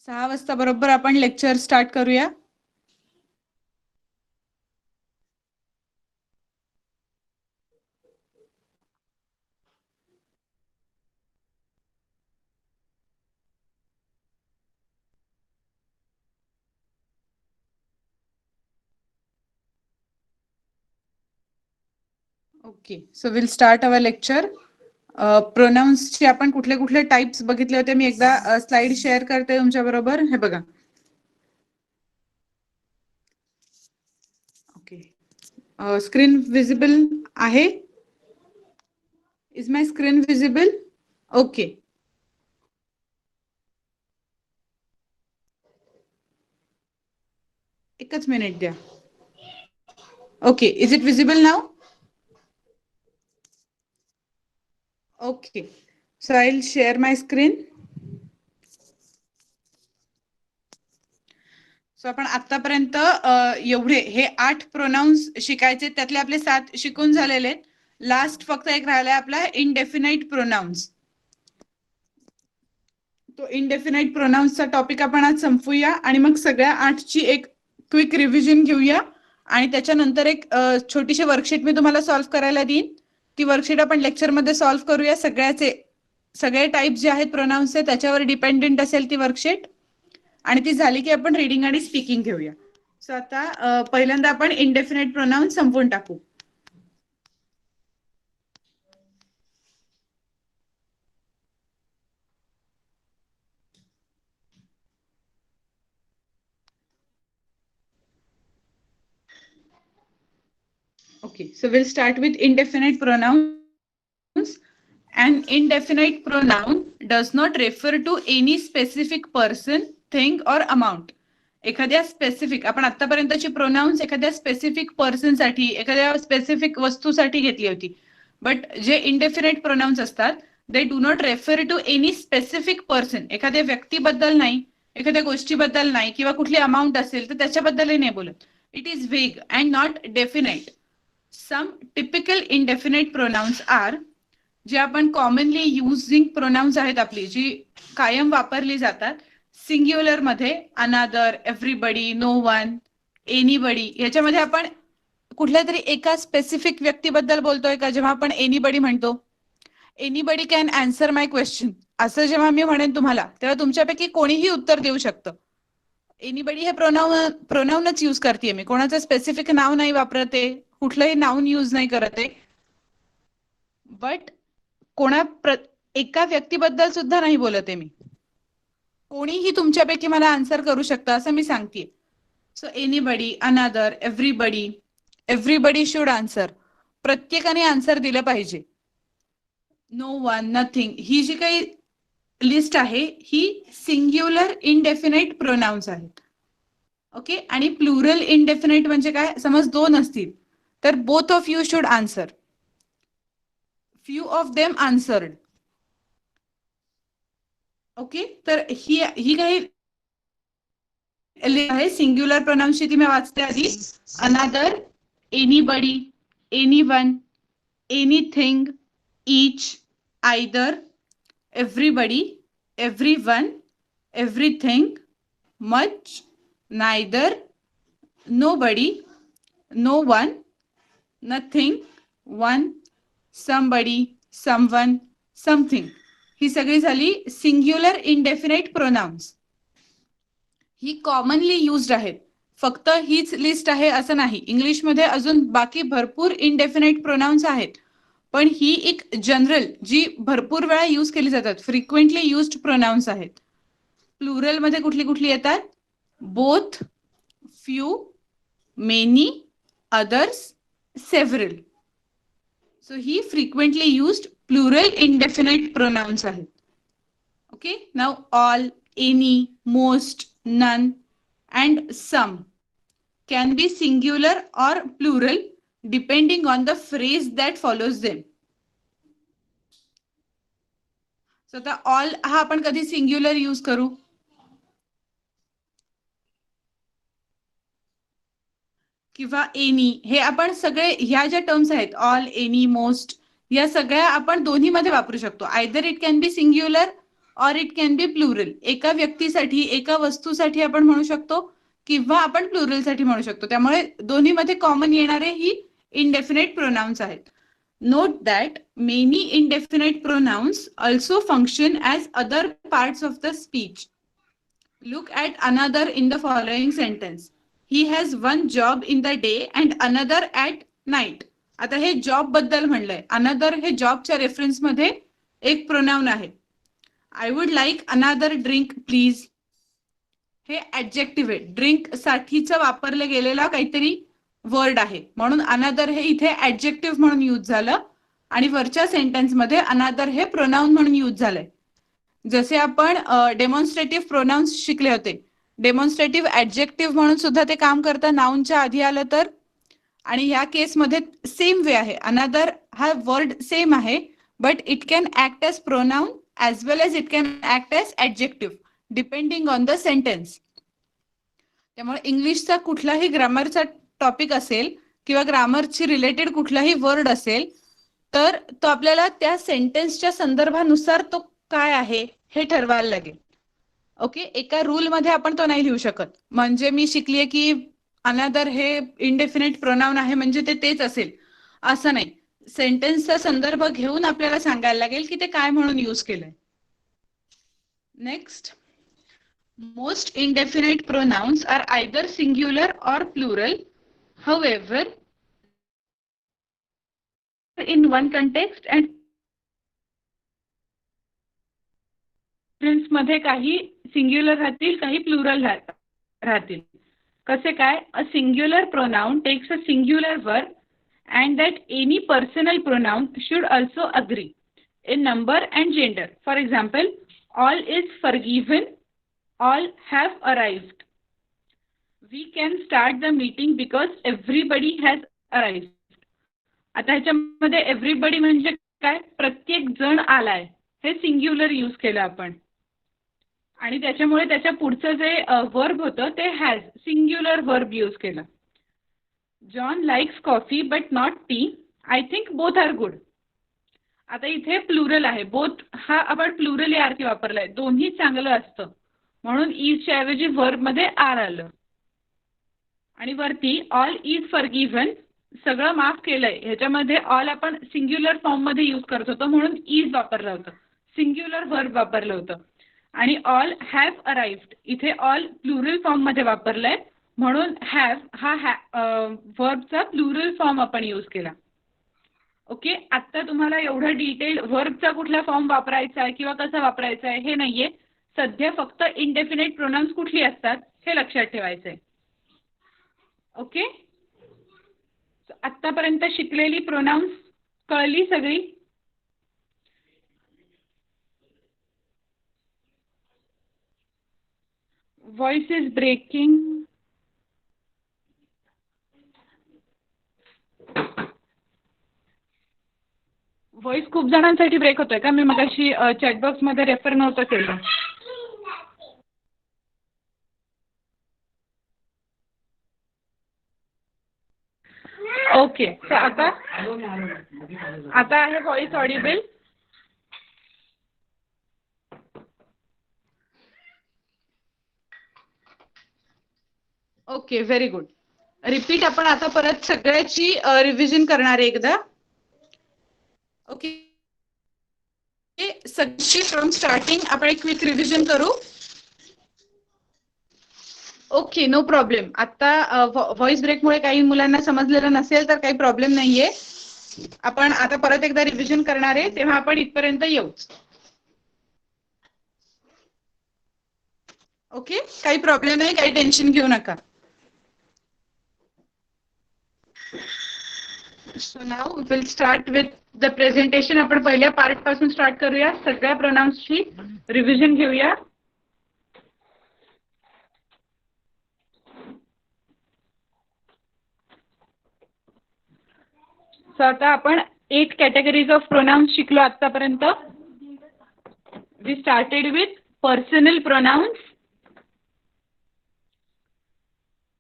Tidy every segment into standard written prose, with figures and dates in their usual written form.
6 वाजता बरोबर आपण लेक्चर स्टार्ट करूया. Okay, so will start our lecture. प्रोनाउन्सचे आपण कुठले कुठले टाइप्स बघितले होते मी एकदा स्लाइड शेअर करते तुमच्या बरोबर. हे बघा. ओके, स्क्रीन विजिबल आहे? Is my screen visible? Okay, एकच मिनिट द्या. Okay, is it visible now? Okay, so I will share my screen. So आपण आतापर्यंत एवढे हे 8 प्रोनाउन्स शिकायचे, त्यातले आपले 7 शिकून झालेले आहेत. लास्ट फक्त एक राहिलाय आपला इनडेफिनाइट प्रोनाउन्स. तो इनडेफिनाइट प्रोनाउन्सचा टॉपिक आपण आज संपवूया आणि मग सगळ्या 8ची एक क्विक रिव्हिजन घेऊया आणि त्याच्यानंतर एक छोटीशी वर्कशीट मी तुम्हाला सॉल्व्ह करायला देईन. ती वर्कशीट आपण लेक्चरमध्ये सॉल्व्ह करूया. सगळे टाइप जे आहेत प्रोनाउन्सचे त्याच्यावर डिपेंडेंट असेल ती वर्कशीट, आणि ती झाली की आपण रीडिंग आणि स्पीकिंग घेऊया. सो आता पहिल्यांदा आपण इनडेफिनाइट प्रोनाउन्स संपवून टाकू. Okay, so we'll start with indefinite pronouns. An indefinite pronoun does not refer to any specific person, thing or amount. एखाद्या स्पेसिफिक, आपण आतापर्यंतची प्रोनाउन्स एखाद्या स्पेसिफिक पर्सन साठी, एखाद्या स्पेसिफिक वस्तूसाठी घेतली होती. बट जे इनडेफिनेट प्रोनाउन्स असतात they do not refer to any specific person. एखाद्या व्यक्तीबद्दल नाही, एखाद्या गोष्टीबद्दल नाही, किंवा कुठली अमाउंट असेल तर त्याच्याबद्दलही नाही बोलत. It is vague and not definite. Some typical indefinite pronouns are, जे आपण कॉमनली युजिंग प्रोनाउन्स आहेत आपली, जी कायम वापरली जातात. सिंग्युलर मध्ये अनादर, एव्हरीबडी, नो वन, एनीबडी. याच्यामध्ये आपण कुठल्या तरी एका स्पेसिफिक व्यक्तीबद्दल बोलतोय का? जेव्हा आपण एनीबडी म्हणतो, anybody can answer my question, असं जेव्हा मी म्हणेन तुम्हाला, तेव्हा तुमच्यापैकी कोणीही उत्तर देऊ शकतं. एनीबडी हे प्रोनाउनच यूज करते मी, कोणाचं स्पेसिफिक नाव नाही वापरते, कुठलंही नाउन यूज नाही करते. बट एका व्यक्तीबद्दल सुद्धा नाही बोलते मी. कोणीही तुमच्यापैकी मला आन्सर करू शकतं असं मी सांगते. So anybody, another, everybody. Everybody should answer. प्रत्येकाने आन्सर दिलं पाहिजे. No one, nothing. ही जी काही लिस्ट आहे ही सिंग्युलर इनडेफिनेट प्रोनाउन्स आहेत. ओके, आणि प्लुरल इनडेफिनेट म्हणजे काय? समज 2 असतील तर both of you should answer. Few of them answered. Okay, तर ही काही आहे सिंग्युलर प्रोनाउन्सची, ती मी वाचते आधी. Another, anybody, anyone, anything, each, either, everybody, everyone, everything, much, neither, nobody, no one, nothing, one, somebody, someone, something. ही सगळी झाली सिंग्युलर इनडेफिनेट प्रोनाउन्स. ही कॉमनली युज्ड आहेत. फक्त हीच लिस्ट आहे असं नाही. इंग्लिशमध्ये अजून बाकी भरपूर इनडेफिनेट प्रोनाउन्स आहेत, पण ही एक जनरल जी भरपूर वेळा यूज केली जातात, फ्रिक्वेंटली युज्ड प्रोनाउन्स आहेत. प्लुरल मध्ये कुठली कुठली येतात? Both, few, many, others, several. So ही frequently used plural indefinite pronouns आहेत. Okay, now all, any, most, none and some can be singular or plural depending on the phrase that follows them. So आता all हा आपण कधी singular use करू? किंवा any, हे आपण सगळे ह्या ज्या टर्म्स आहेत ऑल, एनी, मोस्ट, या सगळ्या आपण दोन्ही मध्ये वापरू शकतो. Either it can be singular और इट कॅन बी प्लुरल. एका व्यक्तीसाठी, एका वस्तूसाठी आपण म्हणू शकतो किंवा आपण प्लुरल साठी म्हणू शकतो. त्यामुळे दोन्हीमध्ये कॉमन येणारे ही indefinite pronouns आहेत. Note that many indefinite pronouns also function as other parts of the speech. Look at another in the following sentence. He has one job in the day and another at night. आता हे job बद्दल म्हणलंय. Another हे जॉबच्या reference मध्ये एक pronoun आहे. I would like another drink please. हे adjective आहे. ड्रिंक साठीचं वापरलं गेलेला काहीतरी वर्ड आहे, म्हणून अनदर हे इथे ऍडजेक्टिव्ह म्हणून यूज झालं आणि वरच्या सेंटेन्स मध्ये अनदर हे प्रोनाउन म्हणून यूज झालंय. जसे आपण डेमॉन्स्ट्रेटिव्ह प्रोनाउन्स शिकले होते. डेमॉन्स्ट्रेटिव्ह ऍडजेक्टिव्ह म्हणून सुद्धा ते काम करतं नाउनच्या आधी आलं तर. आणि या केसमध्ये सेम वे आहे. अनदर हा वर्ड सेम आहे, but it can act as pronoun as well as it can act as adjective depending on the sentence. त्यामुळे इंग्लिशचा कुठलाही ग्रामरचा टॉपिक असेल किंवा ग्रामरची रिलेटेड कुठलाही वर्ड असेल तर तो आपल्याला त्या सेंटेन्सच्या संदर्भानुसार तो काय आहे हे ठरवायला लागेल. ओके, एका रूल मध्ये आपण तो नाही लिहू शकत. म्हणजे मी शिकलीये की अनदर हे इंडेफिनिट प्रोनाउन आहे म्हणजे ते तेच असेल असं नाही. सेंटेन्सचा संदर्भ घेऊन आपल्याला सांगायला लागेल की ते काय म्हणून यूज केलंय. Next, most indefinite pronouns are either singular or plural. However, in one context and मध्ये काही सिंग्युलर राहतील, काही प्लुरल राहतील. कसे काय? A singular pronoun takes a singular verb and that any personal pronoun should also agree in number and gender. For example, all is forgiven, all have arrived. We can start the meeting because everybody has arrived. आता ह्याच्यामध्ये everybody म्हणजे काय? प्रत्येक जण आलाय. हे singular use केलं आपण आणि त्याच्यामुळे त्याच्या पुढचं जे वर्ब होतं ते हॅज, सिंग्युलर वर्ब यूज केलं. John likes coffee but not tea. I think both are good. आता इथे प्लुरल आहे. बोथ हा आपण प्लुरल या अर्थी वापरलाय. दोन्ही चांगलं असतं म्हणून इजच्या ऐवजी वर्ब मध्ये आर आलं. आणि वरती ऑल इज फॉरगिव्हन, सगळं माफ केलंय. ह्याच्यामध्ये ऑल आपण सिंग्युलर फॉर्म मध्ये यूज करत होतो म्हणून इज वापरलं होतं, सिंग्युलर वर्ब वापरलं होतं. आणि ऑल हॅव अराइव्ड, इथे ऑल प्लुरल फॉर्म मध्ये वापरलंय म्हणून हॅव हा वर्बचा प्लुरल फॉर्म आपण यूज केला. ओके, आता तुम्हाला एवढं डिटेल वर्बचा कुठला फॉर्म वापरायचा आहे किंवा कसा वापरायचा आहे हे नाहीये. सध्या फक्त इंडेफिनिट प्रोनाउन्स कुठली असतात हे लक्षात ठेवायचं आहे. ओके, आतापर्यंत शिकलेली प्रोनाउन्स कळली सगळी? Voice is breaking. व्हॉइस खूप जणांसाठी ब्रेक होतोय का? मी मगाशी चॅटबॉक्स मध्ये रेफर नव्हतं केलं. ओके, आता आहे voice Audible? Okay, very good. Repeat आपण आता परत सगळ्याची रिव्हिजन करणार आहे एकदा. ओके, सगळी फ्रॉम स्टार्टिंग आपण एक क्विक रिव्हिजन करू. Okay, no problem. आता व्हॉइस ब्रेकमुळे काही मुलांना समजलेलं नसेल तर काही प्रॉब्लेम नाहीये. आपण आता परत एकदा रिव्हिजन करणार आहे तेव्हा आपण इथपर्यंत येऊ. ओके, काही प्रॉब्लेम नाही, काही टेन्शन घेऊ नका. So now we will start with the presentation. आपण पहिल्या पार्ट पासून स्टार्ट करूया. सगळ्या प्रोनाउन्सची रिव्हिजन घेऊया. सो आता आपण 8 कॅटेगरीज ऑफ प्रोनाउन्स शिकलो आतापर्यंत. We started with personal pronouns.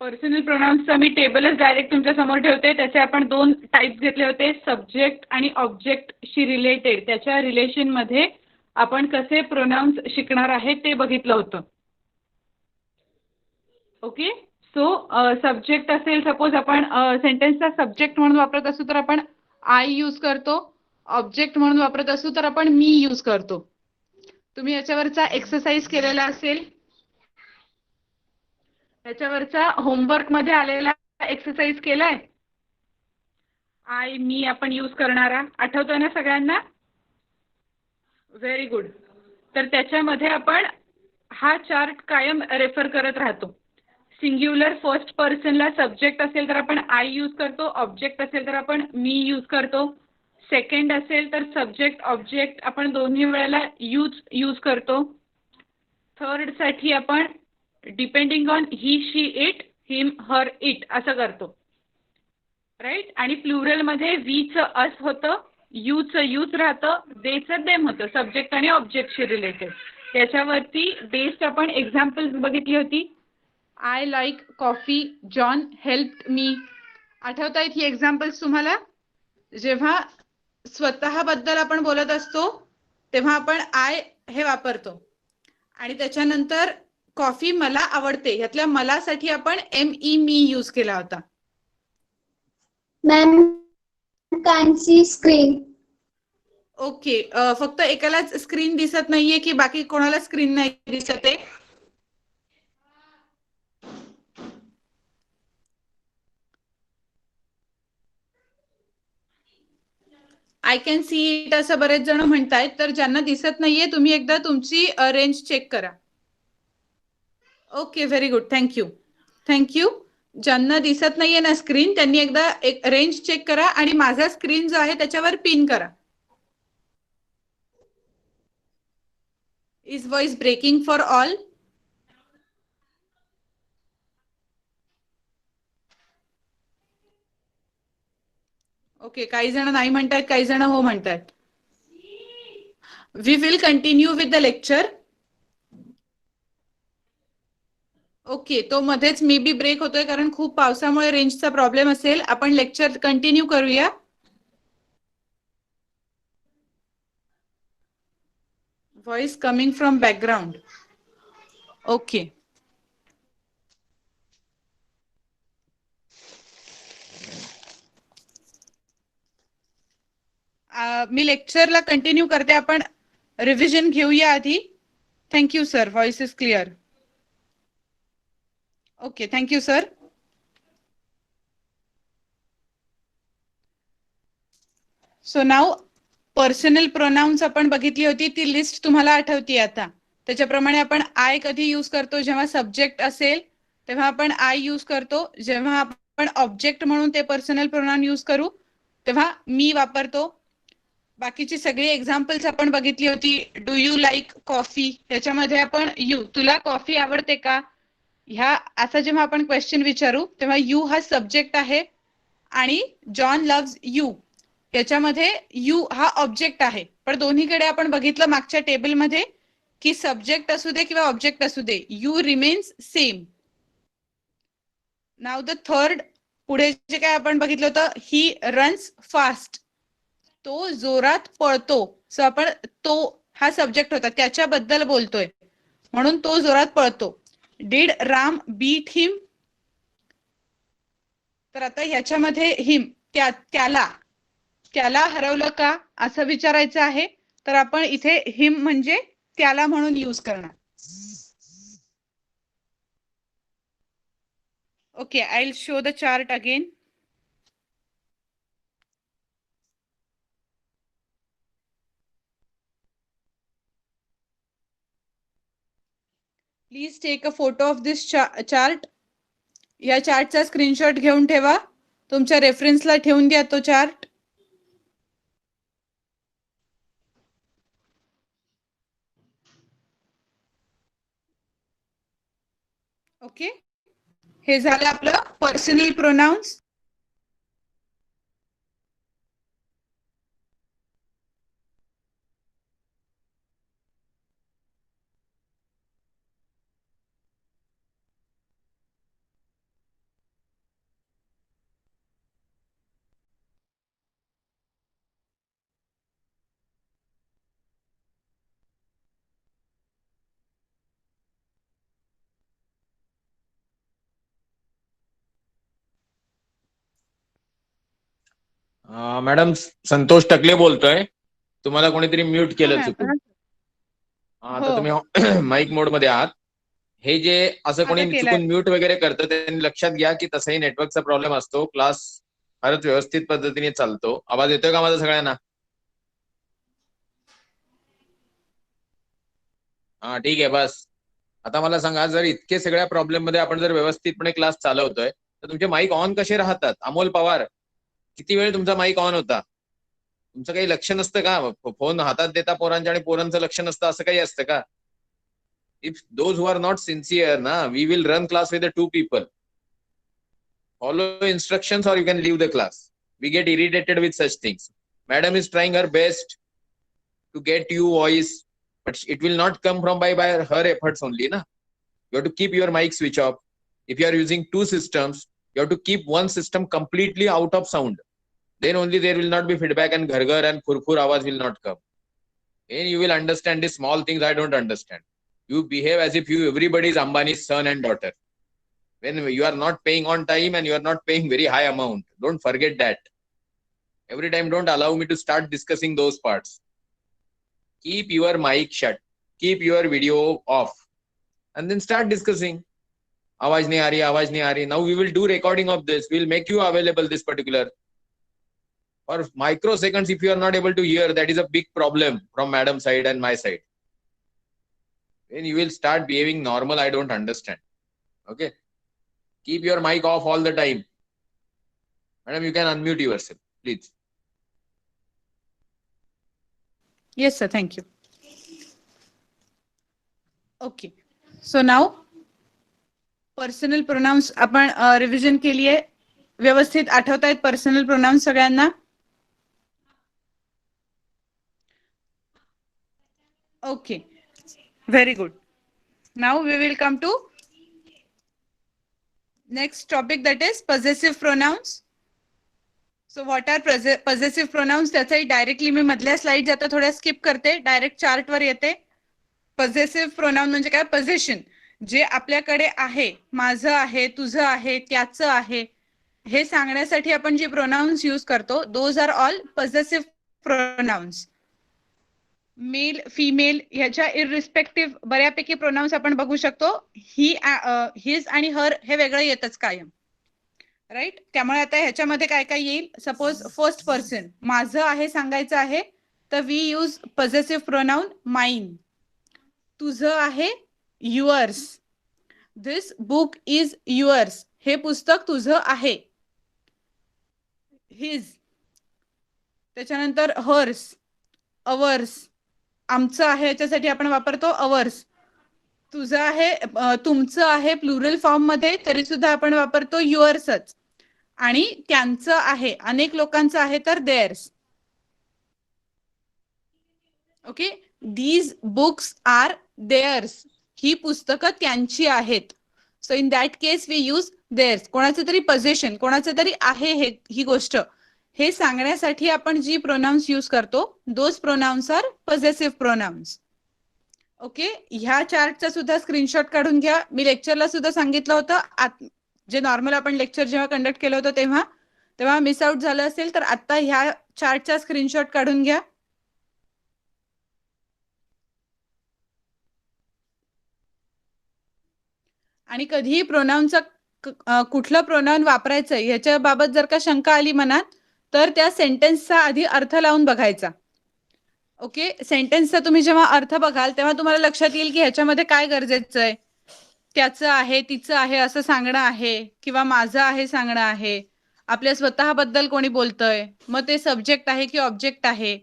Personal प्रोनाउन्सचा मी टेबलच डायरेक्ट तुमच्या समोर ठेवते. त्याचे आपण 2 टाइप्स घेतले होते, सब्जेक्ट आणि ऑब्जेक्टशी रिलेटेड. त्याच्या रिलेशनमध्ये आपण कसे प्रोनाउन्स शिकणार आहे ते बघितलं होतं. ओके. सो सब्जेक्ट असेल, सपोज आपण सेंटेन्सचा सब्जेक्ट म्हणून वापरत असू तर आपण आय यूज करतो. ऑब्जेक्ट म्हणून वापरत असू तर आपण मी यूज करतो. तुम्ही याच्यावरचा एक्सरसाइज केलेला असेल. याच्यावरचा होमवर्क मध्ये आलेला एक्सरसाइज केलाय. आय मी आपण यूज करणारा आठवतोय ना सगळ्यांना? Very good. तर त्याच्यामध्ये आपण हा चार्ट कायम रेफर करत राहतो. सिंग्युलर फर्स्ट पर्सनला सब्जेक्ट असेल तर आपण आय यूज करतो. ऑब्जेक्ट असेल तर आपण मी यूज करतो. सेकंड असेल तर सब्जेक्ट ऑब्जेक्ट आपण दोन्ही वेळेला यूज करतो. थर्ड साठी आपण depending on he she it him her it असं करतो. राईट. आणि प्लुरल मध्ये वीचं अस होतं, यूचं यूज राहतं, देचं देम होतं, सब्जेक्ट आणि ऑब्जेक्टशी रिलेटेड. त्याच्यावरती बेस्ड आपण एक्झाम्पल्स बघितली होती. I like coffee, John help me. आठवतायत ही एक्झाम्पल्स तुम्हाला? जेव्हा स्वतःबद्दल आपण बोलत असतो तेव्हा आपण आय हे वापरतो आणि त्याच्यानंतर कॉफी मला आवडते ह्यातल्या मलासाठी आपण मी यूज केला होता. Ma'am can see screen. Okay. फक्त एकालाच स्क्रीन दिसत नाहीये की बाकी कोणाला स्क्रीन नाही दिसत आहे? आय कॅन सी इट असं बरेच जण म्हणतायत. तर ज्यांना दिसत नाहीये तुम्ही एकदा तुमची रेंज चेक करा. Okay, very good. Thank you. Thank you. ज्यांना दिसत नाहीये ना स्क्रीन त्यांनी एकदा एक रेंज चेक करा आणि माझा स्क्रीन जो आहे त्याच्यावर पिन करा. Is voice breaking for all? Okay, काही जण नाही म्हणतात, काही जण हो म्हणतात. We will continue with the lecture. Okay, तो मध्येच मे बी ब्रेक होतोय कारण खूप पावसामुळे रेंजचा प्रॉब्लेम असेल. आपण लेक्चर कंटिन्यू करूया. Voice coming from background. Okay. मी लेक्चरला कंटिन्यू करते. आपण रिव्हिजन घेऊया आधी. Thank you sir. Voice is clear. Okay, thank you sir. So now personal pronouns आपण बघितली होती, ती लिस्ट तुम्हाला आठवती आता. त्याच्याप्रमाणे आपण आय कधी यूज करतो? जेव्हा सब्जेक्ट असेल तेव्हा आपण आय यूज करतो. जेव्हा आपण ऑब्जेक्ट म्हणून ते पर्सनल प्रोनाउन यूज करू तेव्हा मी वापरतो. बाकीची सगळी एक्झाम्पल्स आपण बघितली होती. डू यू लाईक कॉफी, त्याच्यामध्ये आपण यू, तुला कॉफी आवडते का, ह्या असा जेव्हा आपण क्वेश्चन विचारू तेव्हा यू हा सब्जेक्ट आहे आणि जॉन लव्स यू याच्यामध्ये यू हा ऑब्जेक्ट आहे. पण दोन्हीकडे आपण बघितलं मागच्या टेबलमध्ये की सब्जेक्ट असू दे किंवा ऑब्जेक्ट असू दे, you remains same. Now the third, पुढे जे काय आपण बघितलं होतं, ही रन्स फास्ट, तो जोरात पळतो. सो आपण तो हा सब्जेक्ट होता त्याच्याबद्दल बोलतोय म्हणून तो जोरात पळतो. डिड राम बीट हिम, तर आता ह्याच्यामध्ये हिम त्याला त्याला हरवलं का असं विचारायचं आहे. तर आपण इथे हिम म्हणजे त्याला म्हणून यूज करणार. Okay, I will show the chart again. Please take a photo of this chart. या चार्टचा स्क्रीनशॉट घेऊन ठेवा, तुमच्या रेफरन्सला ठेवून द्या तो चार्ट. ओके, हे झालं आपलं personal pronounce. Madam Santosh Takle बोलतोय. तुम्हाला कोणीतरी म्यूट केलं चुकून. आता तुम्ही माईक मोड मध्ये आहात. हे जे असं कोणी चुकून म्यूट वगैरे करतं त्यांनी लक्षात घ्या की तसंही नेटवर्कचा प्रॉब्लेम असतो. क्लास फारच व्यवस्थित पद्धतीने चालतो. आवाज येतोय का माझा सगळ्यांना? हा ठीक आहे. बस आता मला सांगा, जर इतके सगळ्या प्रॉब्लेम मध्ये आपण जर व्यवस्थितपणे क्लास चालवतोय तर तुमचे माईक ऑन कसे राहतात? अमोल पवार, किती वेळ तुमचा माईक ऑन होता? तुमचं काही लक्ष नसतं का? फोन हातात देता पोरांच्या आणि पोरांचं लक्ष नसतं असं काही असतं का? If those who are not sincere, we will run class with the 2 people. Follow instructions or you can leave the class. We get irritated with such things. Madam is trying her best to get you voice, but it will not come from by her efforts only. You have to keep your mic switch off. If you are using 2 systems, you have to keep one system completely out of sound. Then only there will not be feedback and gharghar and khurkhur awaz will not come. Then you will understand these small things I don't understand. You behave as if everybody is Ambani's son and daughter. When you are not paying on time and you are not paying very high amount, don't forget that. Every time don't allow me to start discussing those parts. Keep your mic shut. Keep your video off. And then start discussing. Awaj nahi aa rahi. Now we will do recording of this. We will make you available this particular. For microseconds, if you are not able to hear, that is a big problem from madam's side and my side. When you will start behaving normal, I don't understand. Okay. Keep your mic off all the time. Madam, you can unmute yourself, please. Yes, sir. Thank you. Okay. So now, personal pronouns आपण revision केली आहे. व्यवस्थित आठवत आहेत personal pronouns सगळ्यांना? Okay, very good. Now we will come to next topic, that is possessive pronouns. So what are possessive pronouns? त्याचाही directly मी मधल्या स्लाइड आता थोड्या स्किप करते, डायरेक्ट चार्ट वर येते. पॉझेसिव्ह प्रोनाउन म्हणजे काय? पोझिशन, जे आपल्याकडे आहे, माझं आहे, तुझं आहे, त्याचं आहे, हे सांगण्यासाठी आपण जे प्रोनाउन्स यूज करतो, those are all possessive pronouns. Male, female ह्याच्या इररिस्पेक्टिव्ह बऱ्यापैकी प्रोनाउन्स आपण बघू शकतो. ही, हिज आणि हर हे वेगळं येतच कायम, राईट? त्यामुळे आता ह्याच्यामध्ये काय काय येईल? सपोज फर्स्ट पर्सन, माझं आहे सांगायचं आहे, तर वी यूज पॉझेसिव्ह प्रोनाउन माइन. तुझं आहे yours. This book is yours. हे पुस्तक तुझं आहे. हिज. त्याच्यानंतर हर्स, अवर्स. आमचं आहे याच्यासाठी आपण वापरतो अवर्स. तुझं आहे, तुमचं आहे प्लुरल फॉर्म मध्ये, तरी सुद्धा आपण वापरतो युअर्सच. आणि त्यांचं आहे, अनेक लोकांचं आहे, तर theirs. Okay, these books are theirs. ही पुस्तकं त्यांची आहेत. So in that case we use theirs. कोणाचं तरी पोझिशन, कोणाचं तरी आहे ही गोष्ट, हे सांगण्यासाठी आपण जी प्रोनाउन्स यूज करतो, those pronouns are possessive pronouns. Okay, ह्या चार्टचा सुद्धा स्क्रीनशॉट काढून घ्या. मी लेक्चरला सुद्धा सांगितलं होतं, जे नॉर्मल आपण लेक्चर जेव्हा कंडक्ट केलं होतं तेव्हा मिस आउट झालं असेल तर आता ह्या चार्टचा स्क्रीनशॉट काढून घ्या. आणि कधीही प्रोनाउनचा कुठलं प्रोनाउन वापरायचं ह्याच्या बाबत जर का शंका आली मनात, तर त्या सेंटेन्सचा आधी अर्थ लावून बघायचा. ओके, सेंटेन्सचा तुम्ही जेव्हा अर्थ बघाल तेव्हा तुम्हाला लक्षात येईल की ह्याच्यामध्ये काय गरजेचं आहे. त्याचं आहे, तिचं आहे असं सांगणं आहे, किंवा माझं आहे सांगणं आहे, आपल्या स्वतःबद्दल कोणी बोलतंय, मग ते सब्जेक्ट आहे की ऑब्जेक्ट आहे,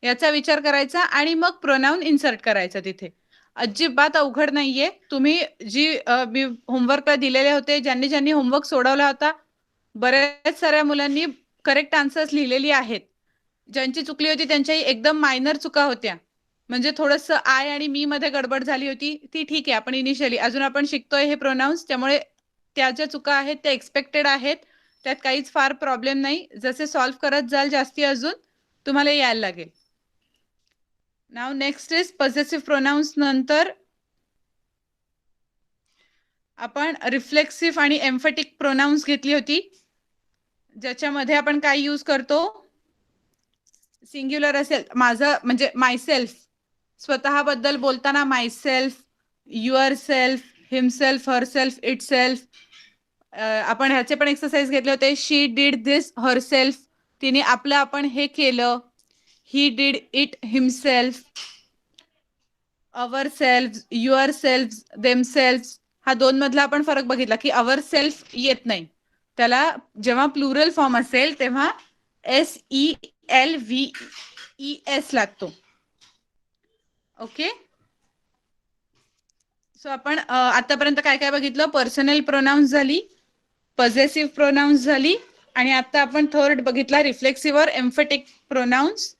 याचा विचार करायचा आणि मग प्रोनाउन इन्सर्ट करायचा तिथे. अजिबात अवघड नाहीये. तुम्ही जी मी होमवर्कला दिलेले होते, ज्यांनी होमवर्क सोडवला होता, बऱ्याच साऱ्या मुलांनी करेक्ट आन्सर्स लिहिलेली आहेत. ज्यांची चुकली होती त्यांच्याही एकदम मायनर चुका होत्या, म्हणजे थोडंसं आय आणि मी मध्ये गडबड झाली होती, ती ठीक आहे. आपण इनिशियली अजून आपण शिकतोय हे प्रोनाउन्स, त्यामुळे त्या ज्या चुका आहेत त्या एक्सपेक्टेड आहेत, त्यात काहीच फार प्रॉब्लेम नाही. जसे सॉल्व्ह करत जाल जास्ती अजून तुम्हाला यायला लागेल. Now next is possessive pronouns. नंतर आपण रिफ्लेक्सिव्ह आणि एम्फेटिक प्रोनाउन्स घेतली होती, ज्याच्यामध्ये आपण काय यूज करतो? सिंग्युलर असेल माझं म्हणजे मायसेल्फ, स्वतःबद्दल बोलताना myself, your self, himself, herself, it self. आपण ह्याचे पण एक्सरसाइज घेतले होते. शी डीड दिस हरसेल्फ, तिने आपलं आपण हे केलं. He did it himself. Our self, your self, them self. हा 2 मधला आपण फरक बघितला की अवर सेल्फ येत नाही, त्याला जेव्हा प्लुरल फॉर्म असेल तेव्हा SELVES लागतो. ओके. सो आपण आतापर्यंत काय काय बघितलं? पर्सनल प्रोनाउन्स झाली, पॉझेसिव्ह प्रोनाउन्स झाली, आणि आता आपण थर्ड बघितला रिफ्लेक्सिव्ह और emphatic pronounce.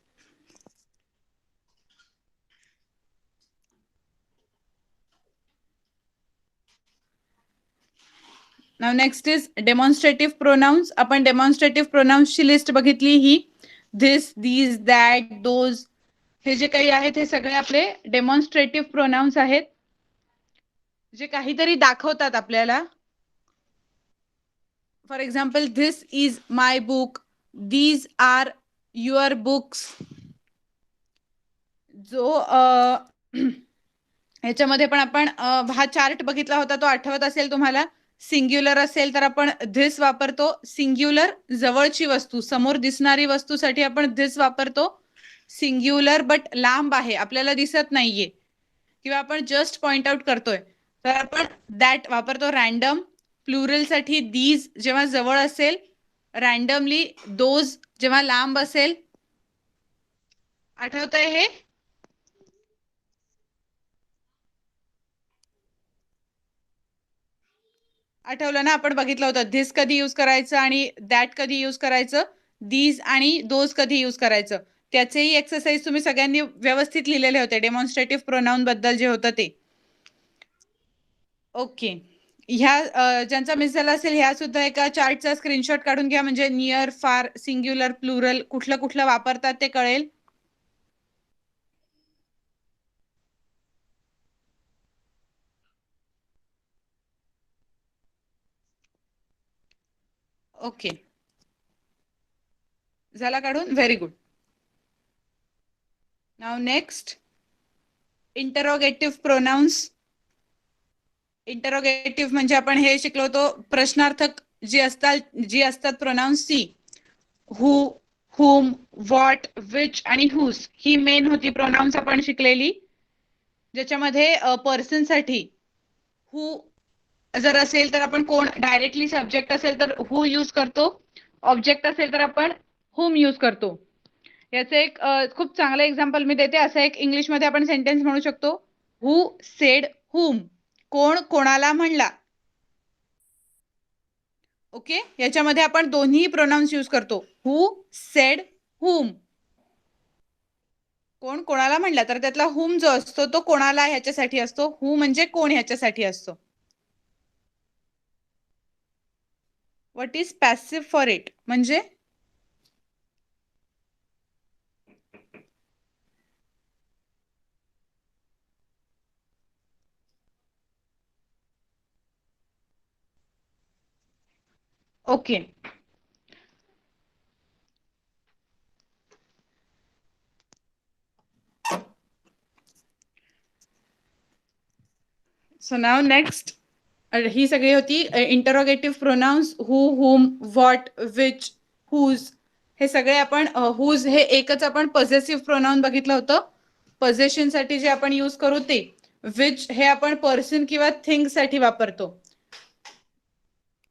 Now next is demonstrative pronounce. आपण डेमॉन्स्ट्रेटिव्ह प्रोनाउन्सची लिस्ट बघितली ही धिस, दीज, दॅट, दोज. हे जे काही आहेत हे सगळे आपले डेमॉन्स्ट्रेटिव्ह प्रोनाउन्स आहेत, जे काहीतरी दाखवतात आपल्याला. For example, this is my book, these are your books. जो ह्याच्यामध्ये पण आपण हा चार्ट बघितला होता, तो आठवत असेल तुम्हाला. सिंग्युलर असेल तर आपण धिस वापरतो. सिंग्युलर जवळची वस्तू, समोर दिसणारी वस्तूसाठी आपण धिस वापरतो. सिंग्युलर बट लांब आहे, आपल्याला दिसत नाहीये, किंवा आपण जस्ट पॉइंट आउट करतोय, तर आपण दॅट वापरतो. रॅन्डम. प्लुरल साठी दीज जेव्हा जवळ असेल, रॅन्डमली. दोज जेव्हा लांब असेल. आठवतंय हे? आठवलं ना? आपण बघितलं होतं धिस कधी यूज करायचं आणि दॅट कधी यूज करायचं, दीज आणि दोज कधी यूज करायचं. त्याचेही एक्सरसाइज तुम्ही सगळ्यांनी व्यवस्थित लिहिलेले होते डेमॉन्स्ट्रेटिव्ह प्रोनाउन बद्दल जे होतं ते. ओके. ह्या ज्यांचा मिस झाला असेल ह्या सुद्धा एका चार्टचा स्क्रीनशॉट काढून घ्या, म्हणजे नियर, फार, सिंग्युलर, प्लुरल कुठलं कुठलं वापरतात ते कळेल. ओके, झाला काढून? Very good. Now next, interrogative pronouns. Interrogative म्हणजे आपण हे शिकलो होतो, प्रश्नार्थक जी असतात प्रोनाउन्स ती. हु, हुम, व्हॉट, विच आणि हुज ही मेन होती प्रोनाउन्स आपण शिकलेली, ज्याच्यामध्ये पर्सन साठी हु जर असेल तर आपण कोण, डायरेक्टली सब्जेक्ट असेल तर हु यूज करतो, ऑब्जेक्ट असेल तर आपण हुम यूज करतो. याचं एक खूप चांगलं एक्झाम्पल मी देते. असं एक इंग्लिश मध्ये आपण सेंटेन्स म्हणू शकतो, हु सेड हुम, कोण कोणाला म्हणला. ओके, याच्यामध्ये आपण दोन्ही प्रोनाउन्स यूज करतो, हु सेड हुम. कोण कोणाला म्हणला, तर त्यातला हुम जो असतो तो कोणाला ह्याच्यासाठी असतो, हु म्हणजे कोण ह्याच्यासाठी असतो. What is passive for it म्हणजे ओके. सो नाउ नेक्स्ट, ही सगळी होती interrogative pronouns. Who, whom, what, which, whose. हे सगळे आपण हुज हे एकच आपण पॉझेसिव्ह प्रोनाउन बघितलं होतं, पोझेशन साठी जे आपण यूज करू ते. विच हे आपण पर्सन किंवा थिंग साठी वापरतो.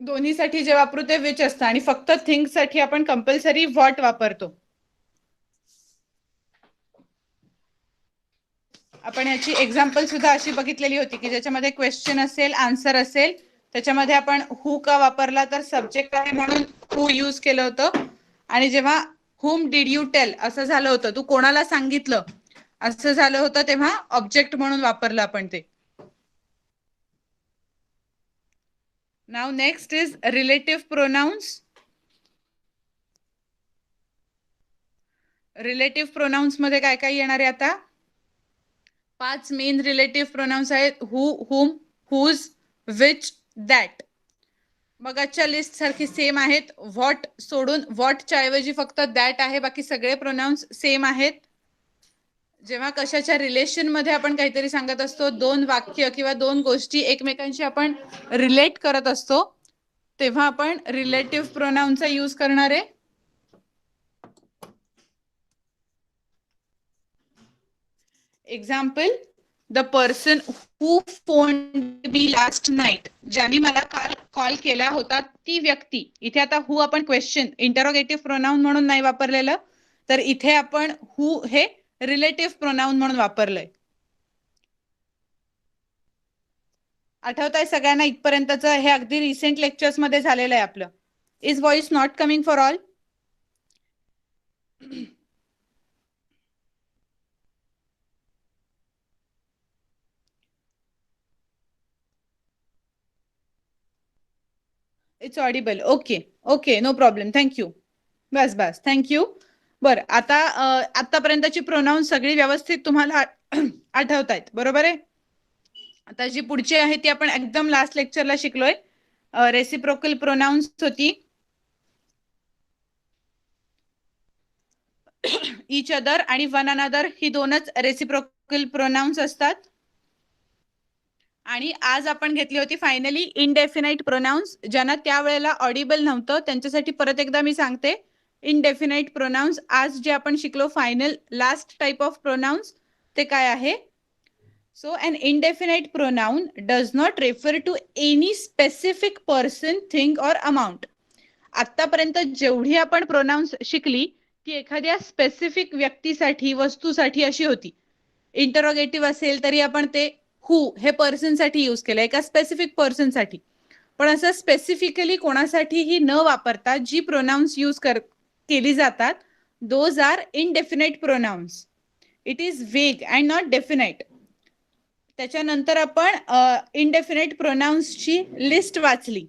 दोन्हीसाठी जे वापरू ते विच असतं, आणि फक्त थिंग साठी आपण कंपल्सरी व्हॉट वापरतो. आपण याची एक्झाम्पल सुद्धा अशी बघितलेली होती की ज्याच्यामध्ये क्वेश्चन असेल, आन्सर असेल, त्याच्यामध्ये आपण हु का वापरला, तर सब्जेक्ट आहे म्हणून हु यूज केलं होतं. आणि जेव्हा हुम डिड यू टेल असं झालं होतं, तू कोणाला सांगितलं असं झालं होतं, तेव्हा ऑब्जेक्ट म्हणून वापरलं आपण ते. Now next is relative pronounce. Relative pronounce मध्ये काय काय येणार आहे आता? 5 मेन रिलेटिव्ह प्रोनाउन्स आहेत, हु, हुम, हुज, विच, दॅट. मगाच्या लिस्ट सारखी सेम आहेत. व्हॉट सोडून व्हॉटच्या ऐवजी फक्त दॅट आहे, बाकी सगळे प्रोनाउन्स सेम आहेत. जेव्हा कशाच्या रिलेशन मध्ये आपण काहीतरी सांगत असतो, दोन वाक्य किंवा दोन गोष्टी एकमेकांशी आपण रिलेट करत असतो, तेव्हा आपण रिलेटिव्ह प्रोनाउनचा यूज करणार आहे. Example, the person who found me last night. ज्याने मला काल कॉल केला होता ती व्यक्ती. इथे आता हू आपण क्वेश्चन इंटरोगेटिव्ह प्रोनाउन म्हणून नाही वापरलेलं, तर इथे आपण हू हे रिलेटिव्ह प्रोनाउन म्हणून वापरलंय. आठवत आहे सगळ्यांना इथपर्यंतचं? हे अगदी रिसेंट लेक्चर्स मध्ये झालेलं आहे आपलं. Is voice not coming for all? It's audible. Okay okay, no problem. Thank you. बस बस, थँक्यू. बरं, आता आतापर्यंतची प्रोनाउन सगळी व्यवस्थित तुम्हाला आठवत आहेत, बरोबर आहे? आता जी पुढची आहे ती आपण एकदम लास्ट लेक्चरला शिकलोय. रेसिप्रोकल प्रोनाउन्स होती. इच अदर आणि वन अनदर ही दोनच रेसिप्रोकल प्रोनाउन्स असतात. आणि आज आपण घेतली होती फायनली इनडेफिनाइट प्रोनाउन्स. ज्यांना त्यावेळेला ऑडिबल नव्हतं त्यांच्यासाठी परत एकदा मी सांगते, इनडेफिनाइट प्रोनाउन्स आज जे आपण शिकलो final last type of pronounce ते काय आहे? So an indefinite pronoun does not refer to any specific person, thing or amount. आतापर्यंत जेवढी आपण प्रोनाउन्स शिकली ती एखाद्या स्पेसिफिक व्यक्तीसाठी, वस्तूसाठी अशी होती. इंटरोगेटिव्ह असेल तरी आपण ते हू हे पर्सन साठी यूज केलं, एका स्पेसिफिक पर्सन साठी. पण असं स्पेसिफिकली कोणासाठीही न वापरता जी प्रोनाउन्स यूज केली जातात, those are indefinite pronouns. It is vague and not definite. त्याच्यानंतर आपण इनडेफिनाइट प्रोनाउन्सची लिस्ट वाचली.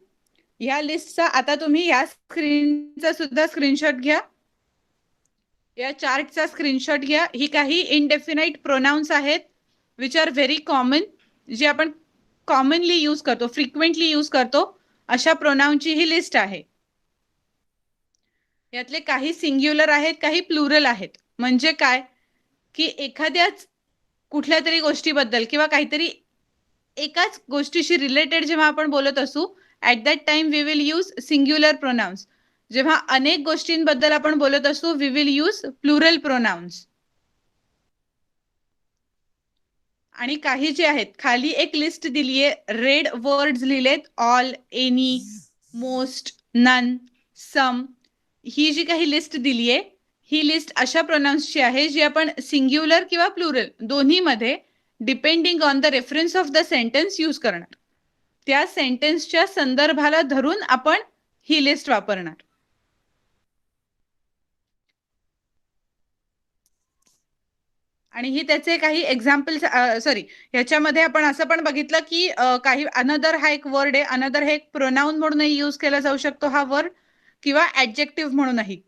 या लिस्टचा आता तुम्ही या स्क्रीनचा सुद्धा स्क्रीनशॉट घ्या, या चार्टचा स्क्रीनशॉट घ्या. ही काही इनडेफिनाइट प्रोनाउन्स आहेत विच आर व्हेरी कॉमन, जे आपण कॉमनली यूज करतो, फ्रिक्वेंटली यूज करतो, अशा प्रोनाउनची ही लिस्ट आहे. यातले काही सिंग्युलर आहेत, काही प्लुरल आहेत. म्हणजे काय की एखाद्याच कुठल्या तरी गोष्टीबद्दल किंवा काहीतरी एकाच गोष्टीशी रिलेटेड जेव्हा आपण बोलत असू, at that time we will use singular pronouns. जेव्हा अनेक गोष्टींबद्दल आपण बोलत असू, we will use plural pronouns. आणि काही जे आहेत, खाली एक लिस्ट दिली आहे, रेड वर्ड्स लिहिलेत, all, any, most, none, some. ही जी काही लिस्ट दिली आहे ही लिस्ट अशा प्रोनाउन्सची आहे जी आपण सिंग्युलर किंवा प्लुरल दोन्हीमध्ये depending on the reference of the sentence use करणार. त्या सेंटेन्सच्या संदर्भाला धरून आपण ही लिस्ट वापरणार. आणि ही त्याचे काही एक्झाम्पल, सॉरी, ह्याच्यामध्ये आपण असं पण बघितलं की काही अनदर हा एक वर्ड आहे, अनदर हे एक प्रोनाउन म्हणूनही यूज केला जाऊ शकतो हा वर्ड, किंवा ऍडजेक्टिव्ह म्हणूनही.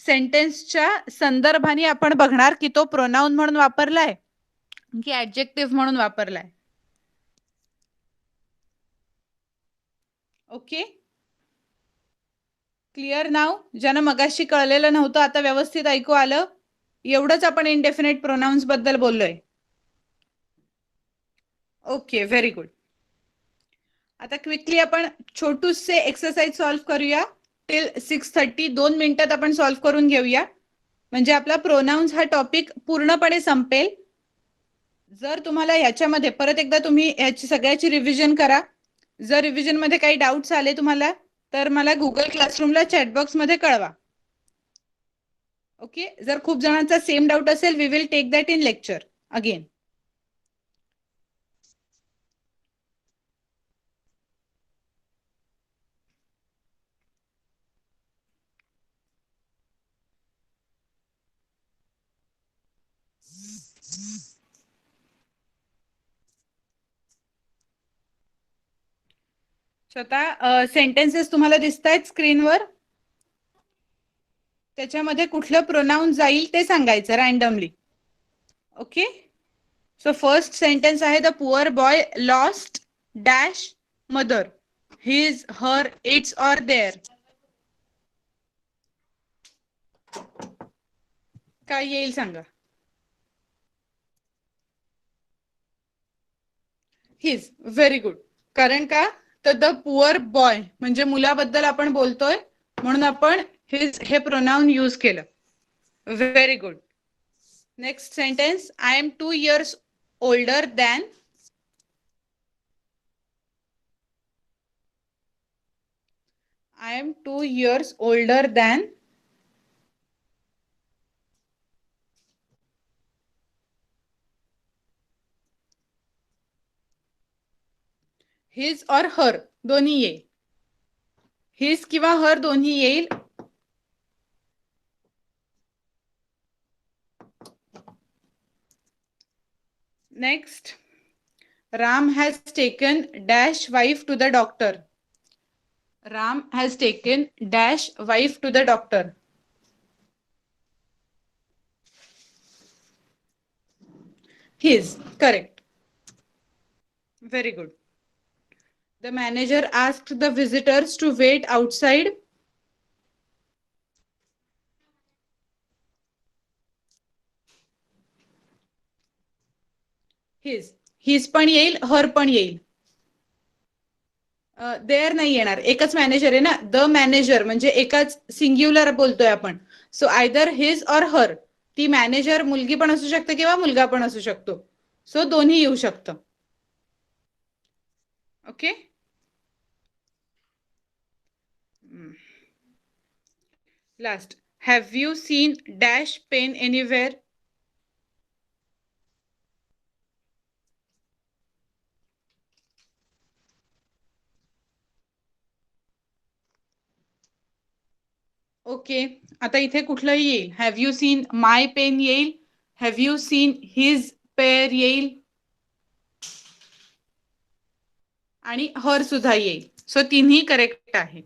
सेंटेन्सच्या संदर्भाने आपण बघणार की तो प्रोनाउन म्हणून वापरलाय की ऍडजेक्टिव्ह म्हणून वापरलाय. ओके, क्लिअर नाव? ज्यानं मगाशी कळलेलं नव्हतं आता व्यवस्थित ऐकू आलं. एवढंच आपण इनडेफिनाइट प्रोनाउन्स बद्दल बोललोय. Okay, very good. आता क्विकली आपण छोटूसे एक्सरसाइज सॉल्व्ह करूया. टिल 6:30 2 मिनिटात आपण सॉल्व्ह करून घेऊया, म्हणजे आपला प्रोनाउन्स हा टॉपिक पूर्णपणे संपेल. जर तुम्हाला याच्यामध्ये परत एकदा तुम्ही याची सगळ्याची रिव्हिजन करा. जर रिव्हिजन मध्ये काही डाऊट्स आले तुम्हाला तर मला गुगल क्लासरूमला चॅटबॉक्स मध्ये कळवा. ओके, जर खूप जणांचा सेम डाऊट असेल we will take that in lecture again. स्वतः सेंटेन्सेस तुम्हाला दिसतायत स्क्रीनवर. त्याच्यामध्ये कुठलं प्रोनाउन जाईल ते सांगायचं randomly. Okay, so first sentence आहे, the poor boy lost dash mother. his, her, its or their. काय येईल सांगा. हिज. Very good. कारण का तर द पुअर बॉय म्हणजे मुलाबद्दल आपण बोलतोय म्हणून आपण हिज हे प्रोनाउन यूज केलं. Very good. Next sentence. I am 2 years older than. I am 2 years older than. His or her दोन्ही येईल. His किंवा her दोन्ही येईल. Next. Ram has taken dash wife to the doctor. Ram has taken dash wife to the doctor. His. Correct. Very good. The manager asked the visitors to wait outside. His. His पण येईल, her पण येईल. There नाही येणार. एकच manager आहे ना. The manager म्हणजे एकाच सिंग्युलर बोलतोय आपण. So either his or her. ती मॅनेजर मुलगी पण असू शकते किंवा मुलगा पण असू शकतो. सो दोन्ही येऊ शकतं. Okay. Last. Have you seen dash pen anywhere. Okay. आता इथे कुठलंही येईल. Have you seen my pen येईल. Have you seen his pair येईल आणि हर सुद्धा येईल. सो तिन्ही करेक्ट आहे.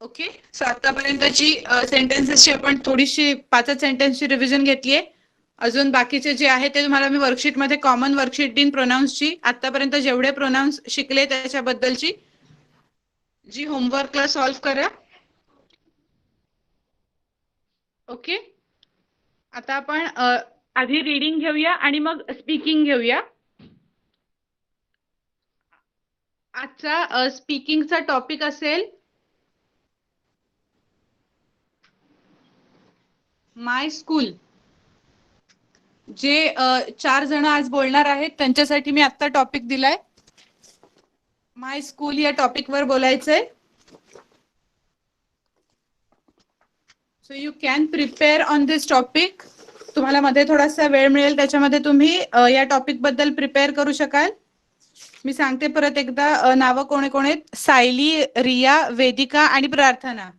ओके. सो आतापर्यंतची सेंटेन्सेसची आपण थोडीशी 5 सेंटेन्सची रिव्हिजन घेतलीये. अजून बाकीचे जे आहे ते तुम्हाला मी वर्कशीटमध्ये कॉमन वर्कशीट दिन प्रोनाउन्सची आतापर्यंत जेवढे प्रोनाउन्स शिकले त्याच्याबद्दलची जी होमवर्कला सॉल्व्ह करा. ओके. आता आपण आधी रीडिंग घेऊया आणि मग स्पीकिंग घेऊया. आजचा स्पीकिंगचा टॉपिक असेल माय स्कूल. जे 4 जण आज बोलणार आहेत त्यांच्यासाठी मी आता टॉपिक दिलाय. माय स्कूल या टॉपिक वर बोलायचंय. So you can prepare on this topic. तुम्हाला मध्ये थोडासा वेळ मिळेल त्याच्यामध्ये तुम्ही या टॉपिक बद्दल प्रिपेअर करू शकाल. मी सांगते परत एकदा नावं कोण कोण आहेत. सायली, रिया, वेदिका आणि प्रार्थना.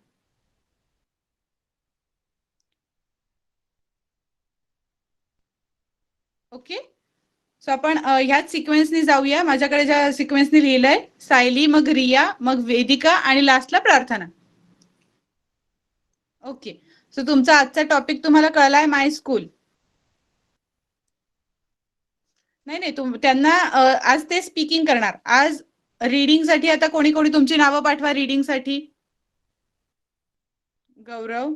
ओके. सो आपण ह्याच सिक्वेन्सनी जाऊया. माझ्याकडे ज्या सिक्वेन्सनी लिहिलंय सायली, मग रिया, मग वेदिका आणि लास्टला प्रार्थना. ओके. सो तुमचा आजचा टॉपिक तुम्हाला कळलाय माय स्कूल. नाही त्यांना आज ते स्पीकिंग करणार. आज रीडिंग साठी आता कोणी कोणी तुमची नावं पाठवा रीडिंग साठी. गौरव,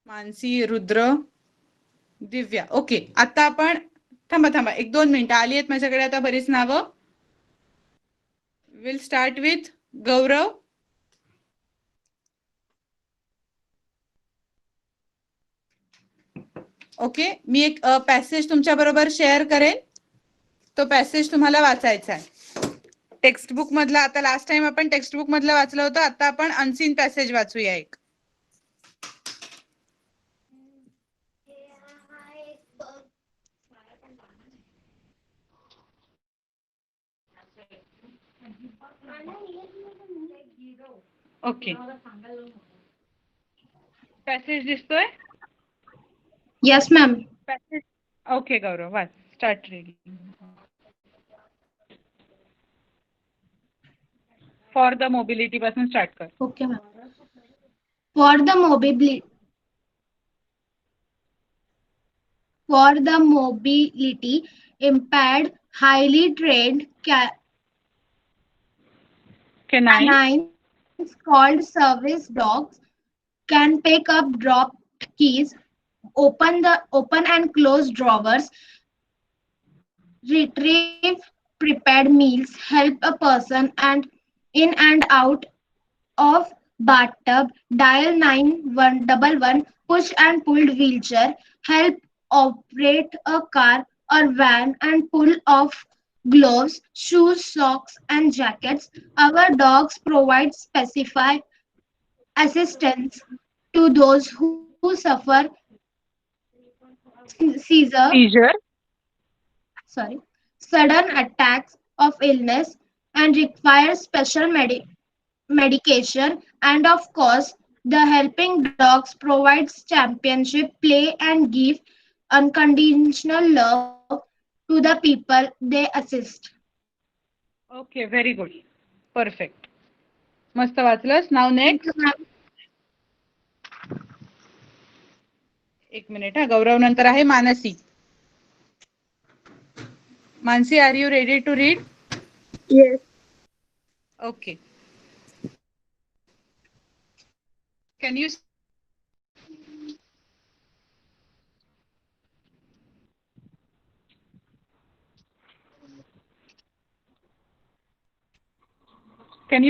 मानसी, रुद्र, दिव्या. ओके. आता आपण थांबा 1-2 मिनिटं. आली आहेत माझ्याकडे आता बरीच नावं. Will start with Gaurav. Okay. मी एक पॅसेज तुमच्या बरोबर शेअर करेन. तो पॅसेज तुम्हाला वाचायचा आहे. टेक्स्टबुक मधला. आता लास्ट टाइम आपण टेक्स्टबुक मधला वाचलं होतं. आता आपण अनसीन पॅसेज वाचूया एक. ओके. पॅसेज दिसतोय. Yes, ma'am. Passage. Okay Gaurav watch. Start reading. For the mobility पासून स्टार्ट कर. Okay, ma'am. For the mobility impaired, highly trained Canine. Canines called service dogs can pick up dropped keys, open and close drawers, retrieve prepared meals, help a person and in and out of bathtub, dial 911, push and pulled wheelchair, help operate a car or van and pull off gloves, shoes, socks and jackets. Our dogs provide specified assistance to those who suffer seizure, Seizure. sorry, sudden attacks of illness and require special medication. And of course, the helping dogs provides championship play and give unconditional love to the people they assist. Okay, very good. Perfect. मस्त वाचलंस. Now Thank next. you, ma'am. एक minute हा. गौरव नंतर आहे Mansi. Mansi, are you ready to read? Yes. Okay. Can you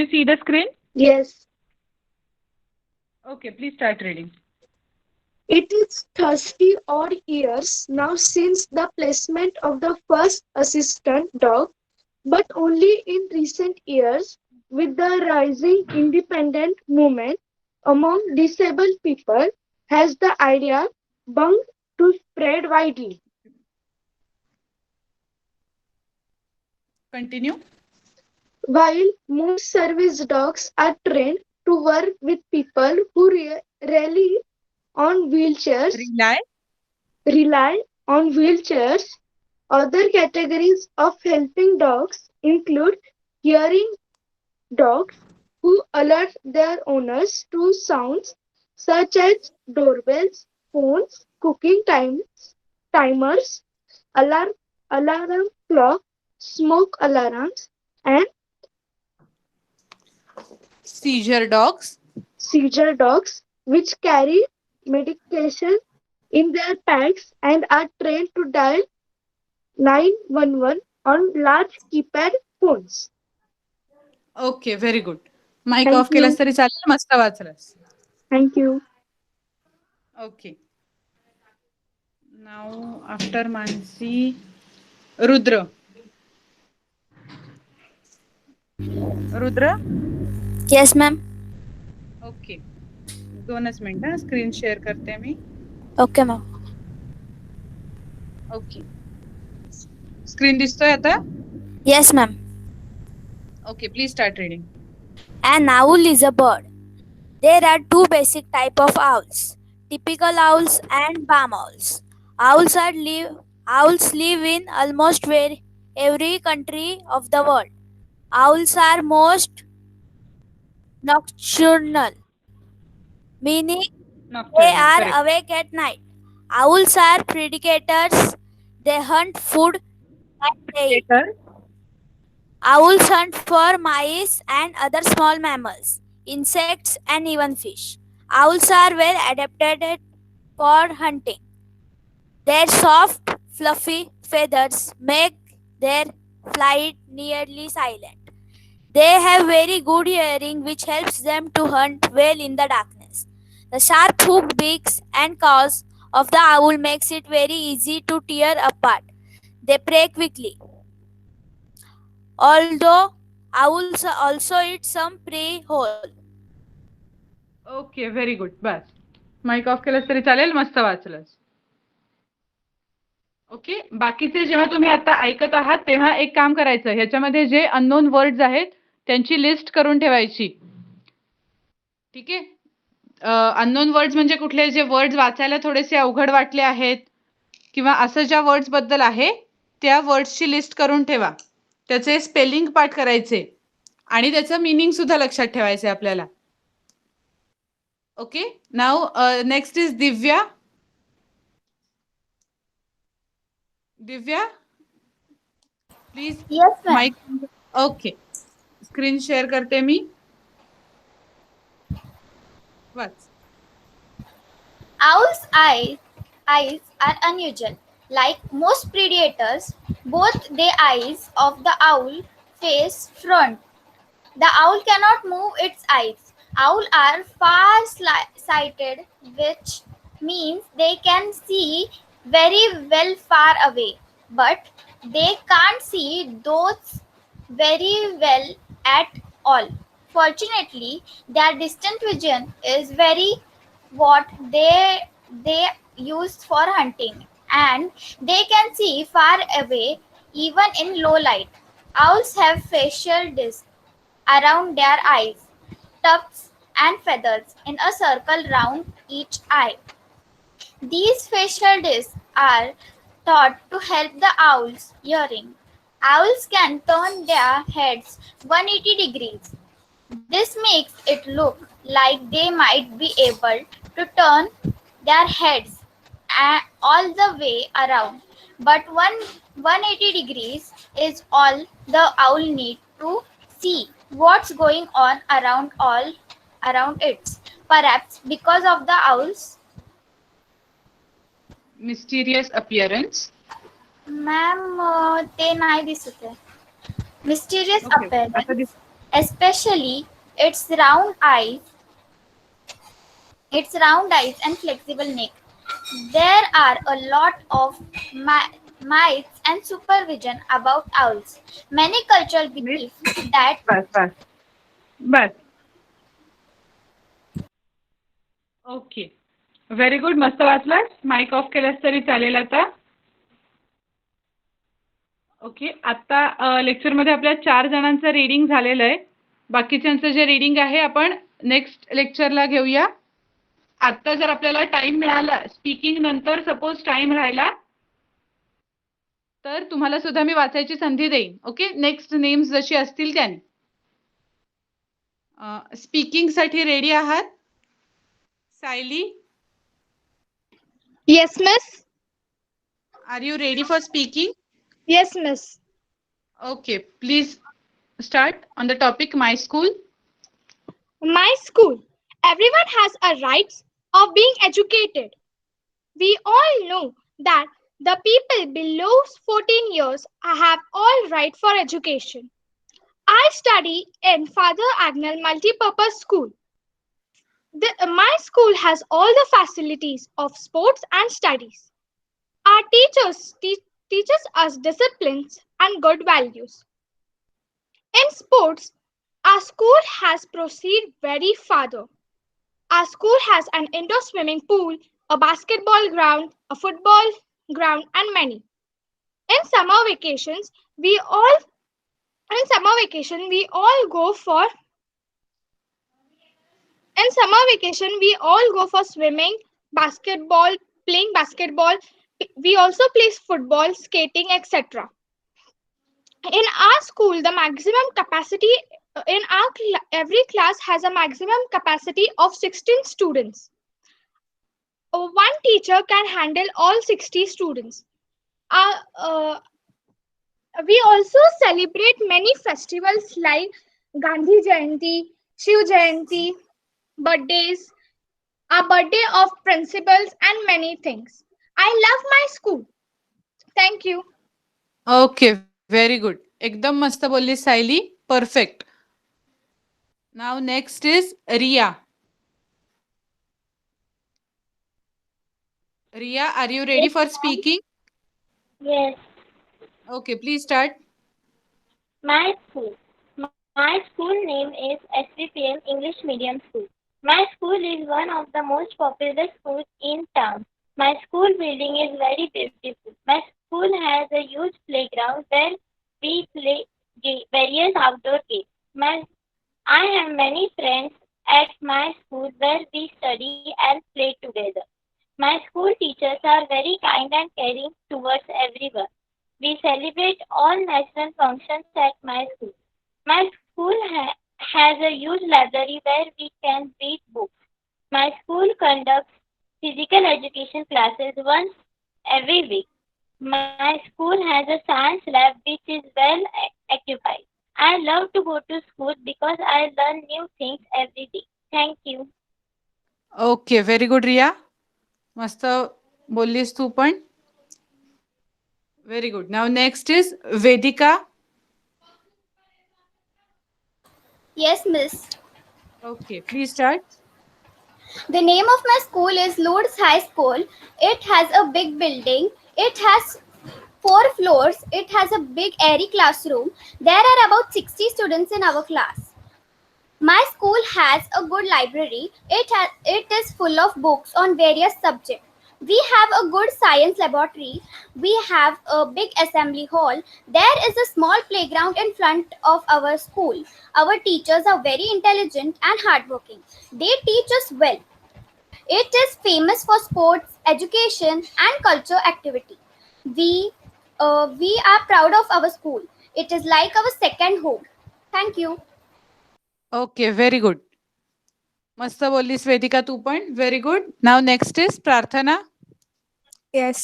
see the screen? Yes. Okay, please start reading. It is 30 odd years now since the placement of the first assistant dog, but only in recent years, with the rising independent movement among disabled people, has the idea begun to spread widely. Continue. While most service dogs are trained to work with people who rely on wheelchairs, rely on wheelchairs, other categories of helping dogs include hearing dogs who alert their owners to sounds such as doorbells, phones, cooking timers, alarm clock, smoke alarms, and Seizure dogs. seizure dogs, which carry medication in their packs and are trained to dial 911 on large keypad phones. Okay, very good. Mic Thank off you. केलंस तरी चालेल. मस्त वाचलंस. Thank you. Okay. Now after Mansi, Rudra. Rudra? Yes, ma'am. Okay. 2 मिनिटं screen share करते मी. Okay, ma'am. Okay. Screen दिसतोय आता? Yes, ma'am. Okay, please start reading. An owl is a bird. There are two basic types of owls: typical owls and barn owls. Owls live in almost every country of the world. Owls are most nocturnal, meaning they Nocturnal, are correct. awake at night. Owls are predators. They hunt food at day. Predator. Owls hunt for mice and other small mammals, insects, and even fish. Owls are well adapted for hunting. Their soft, fluffy feathers make their flight nearly silent. They have very good hearing, which helps them to hunt well in the darkness. The sharp hooked beaks and claws of the owl makes it very easy to tear apart. They prey quickly. Although owls also eat some prey whole. Okay, very good. बस mic off केलंस तरी चालेल. मस्त वाचलंस. Okay. बाकीचे जेव्हा तुम्ही आता ऐकत आहात तेव्हा एक काम करायचं, ह्याच्यामध्ये जे अननोन वर्ड्स आहेत त्यांची लिस्ट करून ठेवायची. ठीक आहे. अननोन वर्ड्स म्हणजे कुठले, जे वर्ड्स वाचायला थोडेसे अवघड वाटले आहेत किंवा असं ज्या वर्ड्स बद्दल आहे त्या वर्ड्सची लिस्ट करून ठेवा. त्याचे स्पेलिंग पाठ करायचे आणि त्याचं मीनिंग सुद्धा लक्षात ठेवायचे आपल्याला. Okay. Now next is Divya. Divya, please. Yes, mic. Okay. Screen share करते मी. वाच. Owl's eyes are unusual. Like most predators, both the eyes of the owl face front. The owl cannot move its eyes. Owls are far-sighted, which means they can see very well far away, but they can't see those very well at all. Fortunately, their distant vision is very what they use for hunting, and they can see far away even in low light. Owls have facial discs around their eyes, tufts and feathers in a circle round each eye. These facial discs are thought to help the owl's hearing. Owls can turn their heads 180 degrees. This makes it look like they might be able to turn their heads all the way around. But 180 degrees is all the owl needs to see what's going on around it. Perhaps because of the owl's Mysterious appearance. ma'am, ते नाही दिसत आहे. Mysterious Okay. appearance, आता दिस- especially its round eyes and flexible neck. There are a lot of myths and superstition about owls. Many cultures believe that bus. Okay. Very good. मस्त वाचलास. Mic of केलास तरी चालेल आता. ओके. आता लेक्चरमध्ये आपल्या 4 जणांचं रीडिंग झालेलं आहे. बाकीच्यांचं जे रीडिंग आहे आपण नेक्स्ट लेक्चरला घेऊया. आता जर आपल्याला टाइम मिळाला, स्पीकिंग नंतर सपोज टाइम राहिला, तर तुम्हाला सुद्धा मी वाचायची संधी देईन. ओके. नेक्स्ट नेम्स जशी असतील त्याने. स्पीकिंग साठी रेडी आहात? Sayali, Yes, miss. Are you ready for speaking? Yes, miss. Okay, please start on the topic my school. My school. Everyone has a right of being educated. We all know that the people below 14 years have all right for education. I study in Father Agnell Multipurpose School. My school has all the facilities of sports and studies. Our teachers teaches us disciplines and good values. In sports, our school has proceeded very farther. Our school has an indoor swimming pool, a basketball ground, a football ground, and many. In summer vacations, we all go for swimming, basketball, playing basketball. We also play football, skating, etc. In our school, the maximum capacity every class has a maximum capacity of 16 students. One teacher can handle all 60 students. We also celebrate many festivals like Gandhi Jayanti, Shiv Jayanti, birthdays, a birthday of principals, and many things. I love my school. Thank you. Okay, very good. एकदम मस्त बोलली Sayali. Perfect. Now next is Riya. Riya, are you ready for speaking? Yes, Okay, please start. my school. My school name is SVPM English Medium School. My school is one of the most popular schools in town. My school building is very beautiful. My school has a huge playground where we play various outdoor games. I have many friends at my school where we study and play together. My school teachers are very kind and caring towards everyone. We celebrate all national functions at my school. My school has a huge library where we can read books. My school conducts physical education classes once every week. My school has a science lab which is well occupied. I love to go to school because I learn new things every day. Thank you. Okay, very good Riya. मस्त बोललीस तू पण. Very good. Now next is Vedika. Yes, miss. Okay, please start. The name of my school is Lourdes High School. It has a big building. It has 4 floors. It has a big airy classroom. There are about 60 students in our class. My school has a good library. It is full of books on various subjects. We have a good science laboratory. We have a big assembly hall. There is a small playground in front of our school. Our teachers are very intelligent and hardworking. They teach us well. It is famous for sports, education, and culture activity. We are proud of our school. It is like our second home. Thank you. Okay, very good. मस्त बोललीस वेदिका तू पण. Very good. Now next is प्रार्थना. Yes.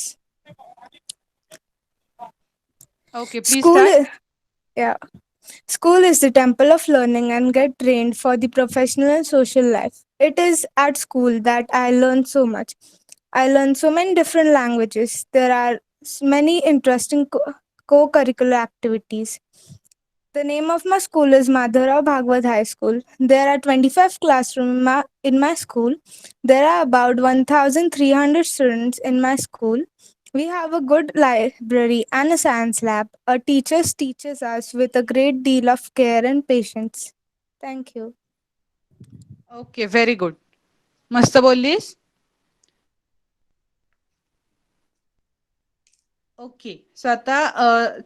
Okay, please School start. School is the temple of learning and get trained for the professional and social life. It is at school that I learn so much. I learn so many different languages. There are many interesting co-curricular activities. The name of my school is Madhurao Bhagwat High School. There are 25 classrooms in my school. There are about 1,300 students in my school. We have a good library and a science lab. Our teachers teaches us with a great deal of care and patience. Thank you. Okay, very good. मस्त बोललीस. Okay, so आता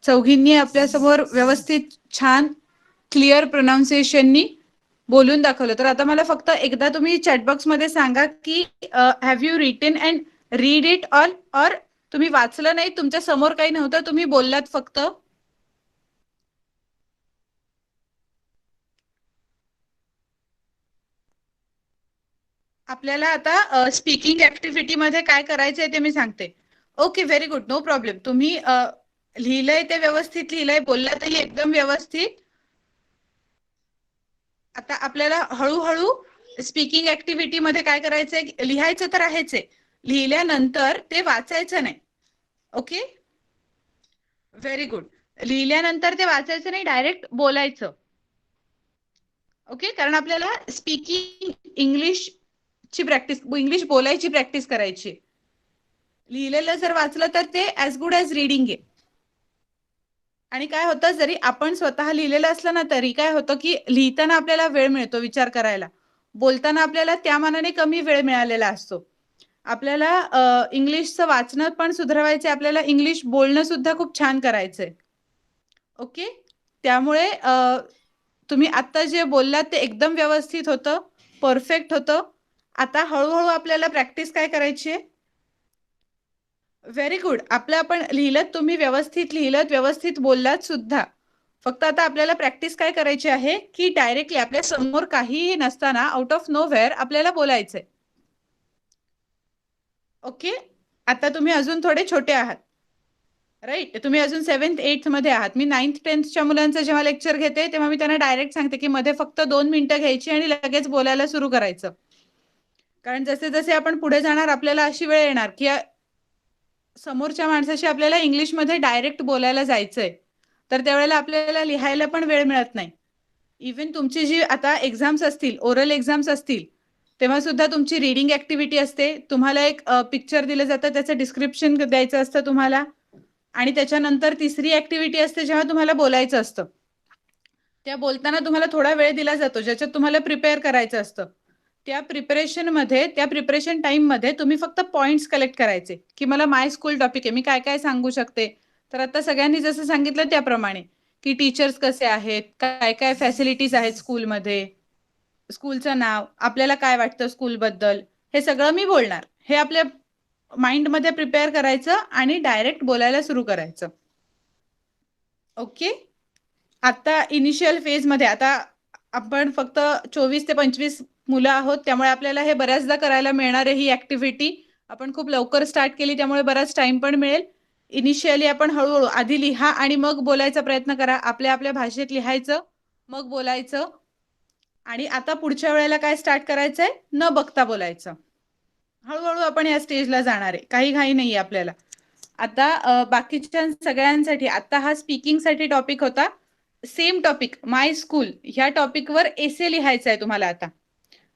चौघींनी आपल्या समोर व्यवस्थित छान clear प्रोनाउन्सिएशननी बोलून दाखवलं. तर आता मला फक्त एकदा तुम्ही चॅटबॉक्स मध्ये सांगा की have you written and read it all, और तुम्ही वाचलं नाही, तुमच्या समोर काही नव्हतं, तुम्ही बोललात फक्त. आपल्याला आता स्पीकिंग ऍक्टिव्हिटी मध्ये काय करायचंय ते मी सांगते. Okay, very good, no problem. तुम्ही लिहिलंय ते व्यवस्थित लिहिलंय, बोललातही एकदम व्यवस्थित. आता आपल्याला हळूहळू स्पीकिंग ऍक्टिव्हिटी मध्ये काय करायचंय, लिहायचं तर आहेच आहे, लिहिल्यानंतर ते वाचायचं नाही. Okay, very good. लिहिल्यानंतर ते वाचायचं नाही, डायरेक्ट बोलायचं. ओके, कारण आपल्याला स्पीकिंग इंग्लिश ची प्रॅक्टिस, इंग्लिश बोलायची प्रॅक्टिस करायची. लिहिलेलं जर वाचलं तर ते ऍज गुड ऍज रीडिंग आहे. आणि काय होतं, जरी आपण स्वतः लिहिलेलं असलं ना तरी काय होतं की लिहिताना आपल्याला वेळ मिळतो विचार करायला, बोलताना आपल्याला त्या मानाने कमी वेळ मिळालेला असतो. आपल्याला इंग्लिशचं वाचणं पण सुधारायचंय, आपल्याला इंग्लिश बोलणं सुद्धा खूप छान करायचंय. ओके, त्यामुळे तुम्ही आता जे बोललात ते एकदम व्यवस्थित होतं, परफेक्ट होतं. आता हळूहळू आपल्याला प्रॅक्टिस काय करायची आहे. Very good. आपलं आपण लिहिलं, तुम्ही व्यवस्थित लिहिलं, व्यवस्थित बोललात सुद्धा. फक्त आता आपल्याला प्रॅक्टिस काय करायची आहे की डायरेक्टली आपल्या समोर काहीही नसताना आउट ऑफ नोवेअर आपल्याला बोलायचंय. ओके, आता तुम्ही अजून थोडे छोटे आहात, राईट. तुम्ही अजून 7th 8th मध्ये आहात. मी 9th 10th च्या मुलांचं जेव्हा लेक्चर घेते तेव्हा मी त्यांना डायरेक्ट सांगते की मध्ये फक्त 2 मिनिटं घ्यायची आणि लगेच बोलायला सुरू करायचं. कारण जसे जसे आपण पुढे जाणार आपल्याला अशी वेळ येणार की समोरच्या माणसाशी आपल्याला इंग्लिशमध्ये डायरेक्ट बोलायला जायचंय, तर त्यावेळेला आपल्याला लिहायला पण वेळ मिळत नाही. इव्हन तुमची जी आता एक्झाम्स असतील, ओरल एक्झाम्स असतील, तेव्हा सुद्धा तुमची रीडिंग ऍक्टिव्हिटी असते. तुम्हाला एक पिक्चर दिलं जातं, त्याचं डिस्क्रिप्शन द्यायचं असतं तुम्हाला, आणि त्याच्यानंतर तिसरी ऍक्टिव्हिटी असते जेव्हा तुम्हाला बोलायचं असतं. त्या बोलताना तुम्हाला थोडा वेळ दिला जातो ज्याच्यात तुम्हाला प्रिपेअर करायचं असतं. त्या प्रिपरेशन टाइम मध्ये तुम्ही फक्त पॉइंट्स कलेक्ट करायचे की मला माय स्कूल टॉपिक आहे, मी काय काय सांगू शकते. तर आता सगळ्यांनी जसं सांगितलं त्याप्रमाणे की टीचर्स कसे आहेत, काय काय फॅसिलिटीज आहेत स्कूलमध्ये, स्कूलचं नाव, आपल्याला काय वाटतं स्कूलबद्दल, हे सगळं मी बोलणार. हे आपल्या माइंडमध्ये प्रिपेअर करायचं आणि डायरेक्ट बोलायला सुरू करायचं. ओके, आता इनिशियल फेज मध्ये आता आपण फक्त 24 ते 25 मुलं आहोत, त्यामुळे आपल्याला हे बऱ्याचदा करायला मिळणार आहे. ही ऍक्टिव्हिटी आपण खूप लवकर स्टार्ट केली त्यामुळे बराच टाइम पण मिळेल. इनिशियली आपण हळूहळू आधी लिहा आणि मग बोलायचा प्रयत्न करा. आपल्या आपल्या भाषेत लिहायचं, मग बोलायचं. आणि आता पुढच्या वेळेला काय स्टार्ट करायचंय, न बघता बोलायचं. हळूहळू आपण या स्टेजला जाणार आहे, काही घाई नाहीये आपल्याला. आता बाकीच्या सगळ्यांसाठी आता हा स्पीकिंगसाठी टॉपिक होता. सेम टॉपिक माय स्कूल ह्या टॉपिकवर एसे लिहायचा आहे तुम्हाला. आता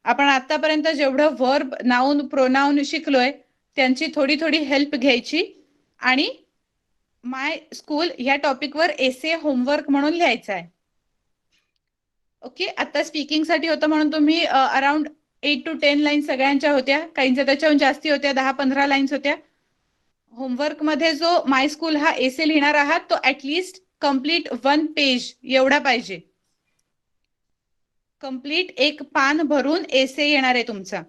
आपण आतापर्यंत जेवढं वर्ब, नाऊन, प्रोनाऊन शिकलोय त्यांची थोडी थोडी हेल्प घ्यायची आणि माय स्कूल ह्या टॉपिकवर एसे होमवर्क म्हणून लिहायचा आहे. ओके, आता स्पीकिंगसाठी होतं म्हणून तुम्ही अराउंड 8 to 10 लाईन्स सगळ्यांच्या होत्या, काहींच्या त्याच्याहून जास्ती होत्या, 10-15 लाईन्स होत्या. होमवर्क मध्ये जो माय स्कूल हा एसे लिहिणार आहात तो ऍटलिस्ट कम्प्लीट 1 पेज एवढा पाहिजे. कम्प्लीट 1 पान भरून एसे येणार आहे तुमचा.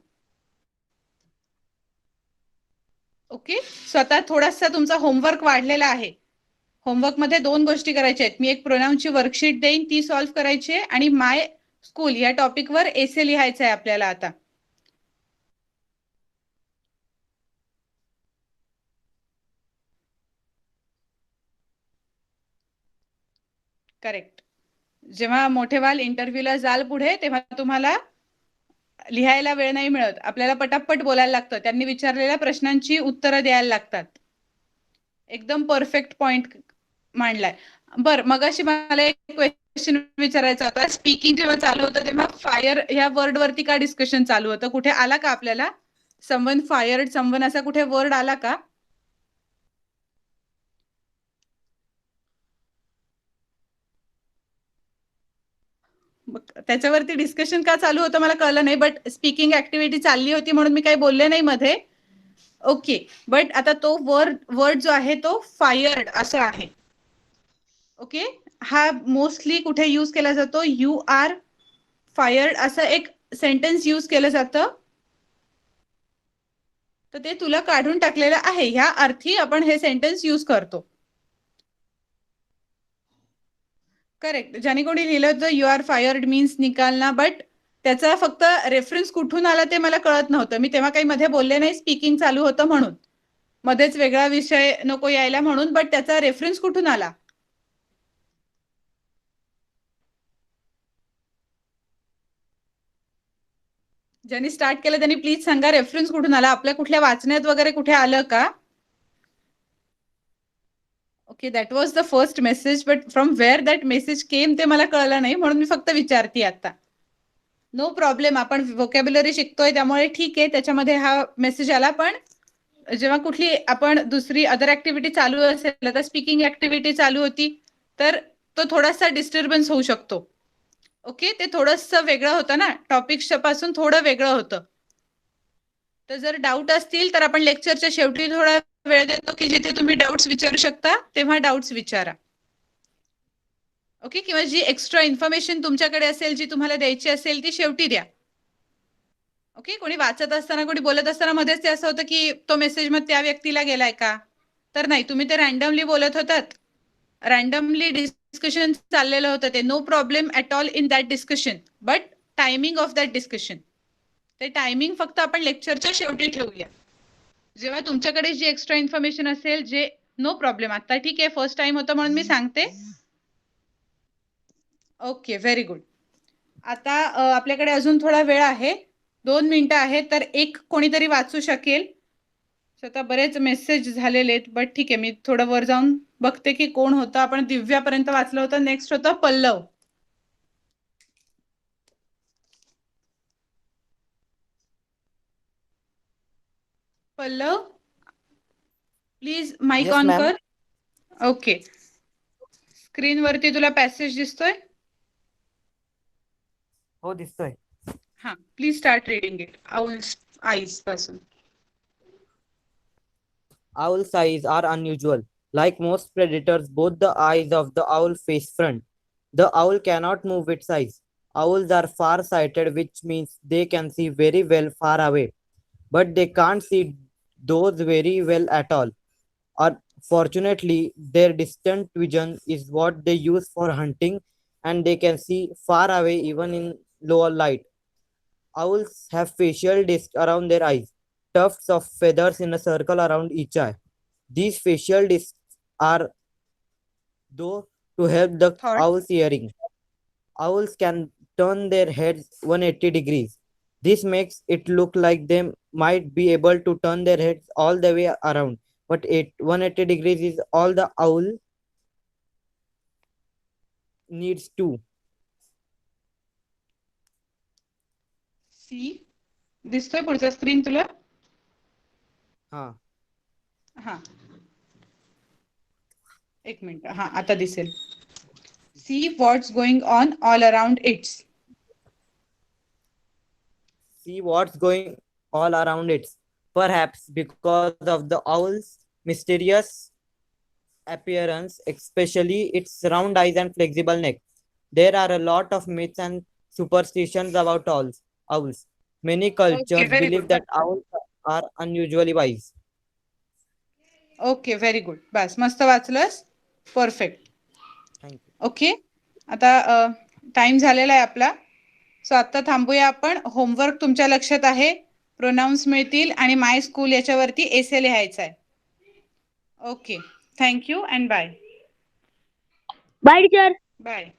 ओके, स्वतः थोडासा तुमचा होमवर्क वाढलेला आहे. होमवर्क मध्ये 2 गोष्टी करायच्या आहेत. मी एक प्रोनाऊनची वर्कशीट देईन, ती सॉल्व्ह करायची आहे आणि माय स्कूल या टॉपिकवर एसे लिहायचा आहे आपल्याला आता. करेक्ट. जेव्हा मोठे वाल इंटरव्ह्यूला जाल पुढे तेव्हा तुम्हाला लिहायला वेळ नाही मिळत, आपल्याला पटापट बोलायला लागतं. त्यांनी विचारलेल्या प्रश्नांची उत्तरं द्यायला लागतात. एकदम परफेक्ट पॉइंट मांडलाय. बर, मगाशी मला एक क्वेश्चन विचारायचा होता. स्पीकिंग जेव्हा चालू होतं तेव्हा फायर ह्या वर्ड वरती का डिस्कशन चालू होतं? कुठे आला का आपल्याला समवन फायर्ड, समवन असा कुठे वर्ड आला का? त्याच्यावरती डिस्कशन का चालू होतं मला कळलं नाही, बट स्पीकिंग ऍक्टिव्हिटी चालली होती म्हणून मी काही बोलले नाही मध्ये. ओके, बट आता तो वर्ड जो आहे तो फायर्ड असा आहे. ओके, हा मोस्टली कुठे यूज केला जातो? यू आर फायर्ड असं एक सेंटेन्स यूज केलं जातं. तर ते तुला काढून टाकलेलं आहे ह्या अर्थी आपण हे सेंटेन्स यूज करतो. करेक्ट. ज्याने कोणी लिहिलं होतं यू आर फायर्ड मीन्स निकालना, बट त्याचा फक्त रेफरन्स कुठून आला ते मला कळत नव्हतं. मी तेव्हा काही मध्ये बोलले नाही, स्पीकिंग चालू होतं म्हणून, मध्येच वेगळा विषय नको यायला म्हणून, बट त्याचा रेफरन्स कुठून आला? ज्यांनी स्टार्ट केलं त्यांनी प्लीज सांगा रेफरन्स कुठून आला, आपल्या कुठल्या वाचण्यात वगैरे कुठे आलं का? Okay, that was the first message, but from where that message came ते मला कळलं नाही म्हणून मी फक्त विचारते आता. नो प्रॉब्लेम, आपण व्होकॅब्युलरी शिकतोय त्यामुळे ठीक आहे, त्याच्यामध्ये हा मेसेज आला. पण जेव्हा कुठली आपण दुसरी अदर ऍक्टिव्हिटी चालू असेल, आता स्पीकिंग ऍक्टिव्हिटी चालू होती तर तो थोडासा डिस्टर्बन्स होऊ शकतो. ओके, ते थोडंसं वेगळं होतं ना, टॉपिकच्या पासून थोडं वेगळं होतं. तर जर डाऊट असतील तर आपण लेक्चरच्या शेवटी थोडा वेळ देतो की जिथे तुम्ही डाऊट्स विचारू शकता तेव्हा डाऊट्स विचारा. ओके, किंवा जी एक्स्ट्रा इन्फॉर्मेशन तुमच्याकडे असेल जी तुम्हाला द्यायची असेल ती शेवटी द्या. ओके, कोणी वाचत असताना कोणी बोलत असताना मध्येच ते असं होतं की तो मेसेज मग त्या व्यक्तीला गेलाय का? तर नाही, तुम्ही ते रॅन्डमली बोलत होतात, रॅन्डमली डिस्कशन चाललेलं होतं ते. No problem at all in that discussion, but timing of that discussion, ते टायमिंग फक्त आपण लेक्चरच्या शेवटी ठेवूया. जेव्हा तुमच्याकडे जी एक्स्ट्रा इन्फॉर्मेशन असेल, जे नो प्रॉब्लेम. आता ठीक आहे, फर्स्ट टाइम होतं म्हणून मी सांगते. Okay, very good. आता आपल्याकडे अजून थोडा वेळ आहे, 2 मिनिटं आहेत, तर एक कोणीतरी वाचू शकेल. आता बरेच मेसेज झालेले आहेत, बट ठीक आहे, मी थोडं वर जाऊन बघते की कोण होतं. आपण दिव्यापर्यंत वाचलं होतं. नेक्स्ट होतं Pallav. Pallav please mike Yes, on ma'am. कर. ओके, स्क्रीन वरती तुला पॅसेज दिसतोय? हो, दिसतोय. हा, please start reading it. Eyes पासून. Owl's eyes are unusual. Like most predators, both the eyes of the owl face front. The owl cannot move its eyes. Owls are far-sighted, which means they can see very well far away, but they can't see those very well at all. Unfortunately, their distant vision is what they use for hunting, and they can see far away even in lower light. Owls have facial discs around their eyes, tufts of feathers in a circle around each eye. These facial discs are though to help the Thought. owl's hearing. Owls can turn their heads 180 degrees. This makes it look like they might be able to turn their heads all the way around. But 180 degrees is all the owl needs to. See दिसतोय पुढचा screen तुला? हा. हा, एक minute. हा, आता दिसेल. See what's going on all around it's. See what's going all around it. Perhaps because of the owl's mysterious appearance, especially its round eyes and flexible neck. There are a lot of myths and superstitions about owls. Many cultures very believe good. that owls are unusually wise. Okay, very good. बस, मस्त वाचलंस. Perfect. Thank you. Okay, आता time झालेला आहे आपला. So आता थांबूया आपण. होमवर्क तुमच्या लक्षात आहे. प्रोनाउन्स मिळतील आणि माय स्कूल याच्यावरती एसे लिहायचा आहे. Okay, thank you and bye. Bye, teacher. Bye.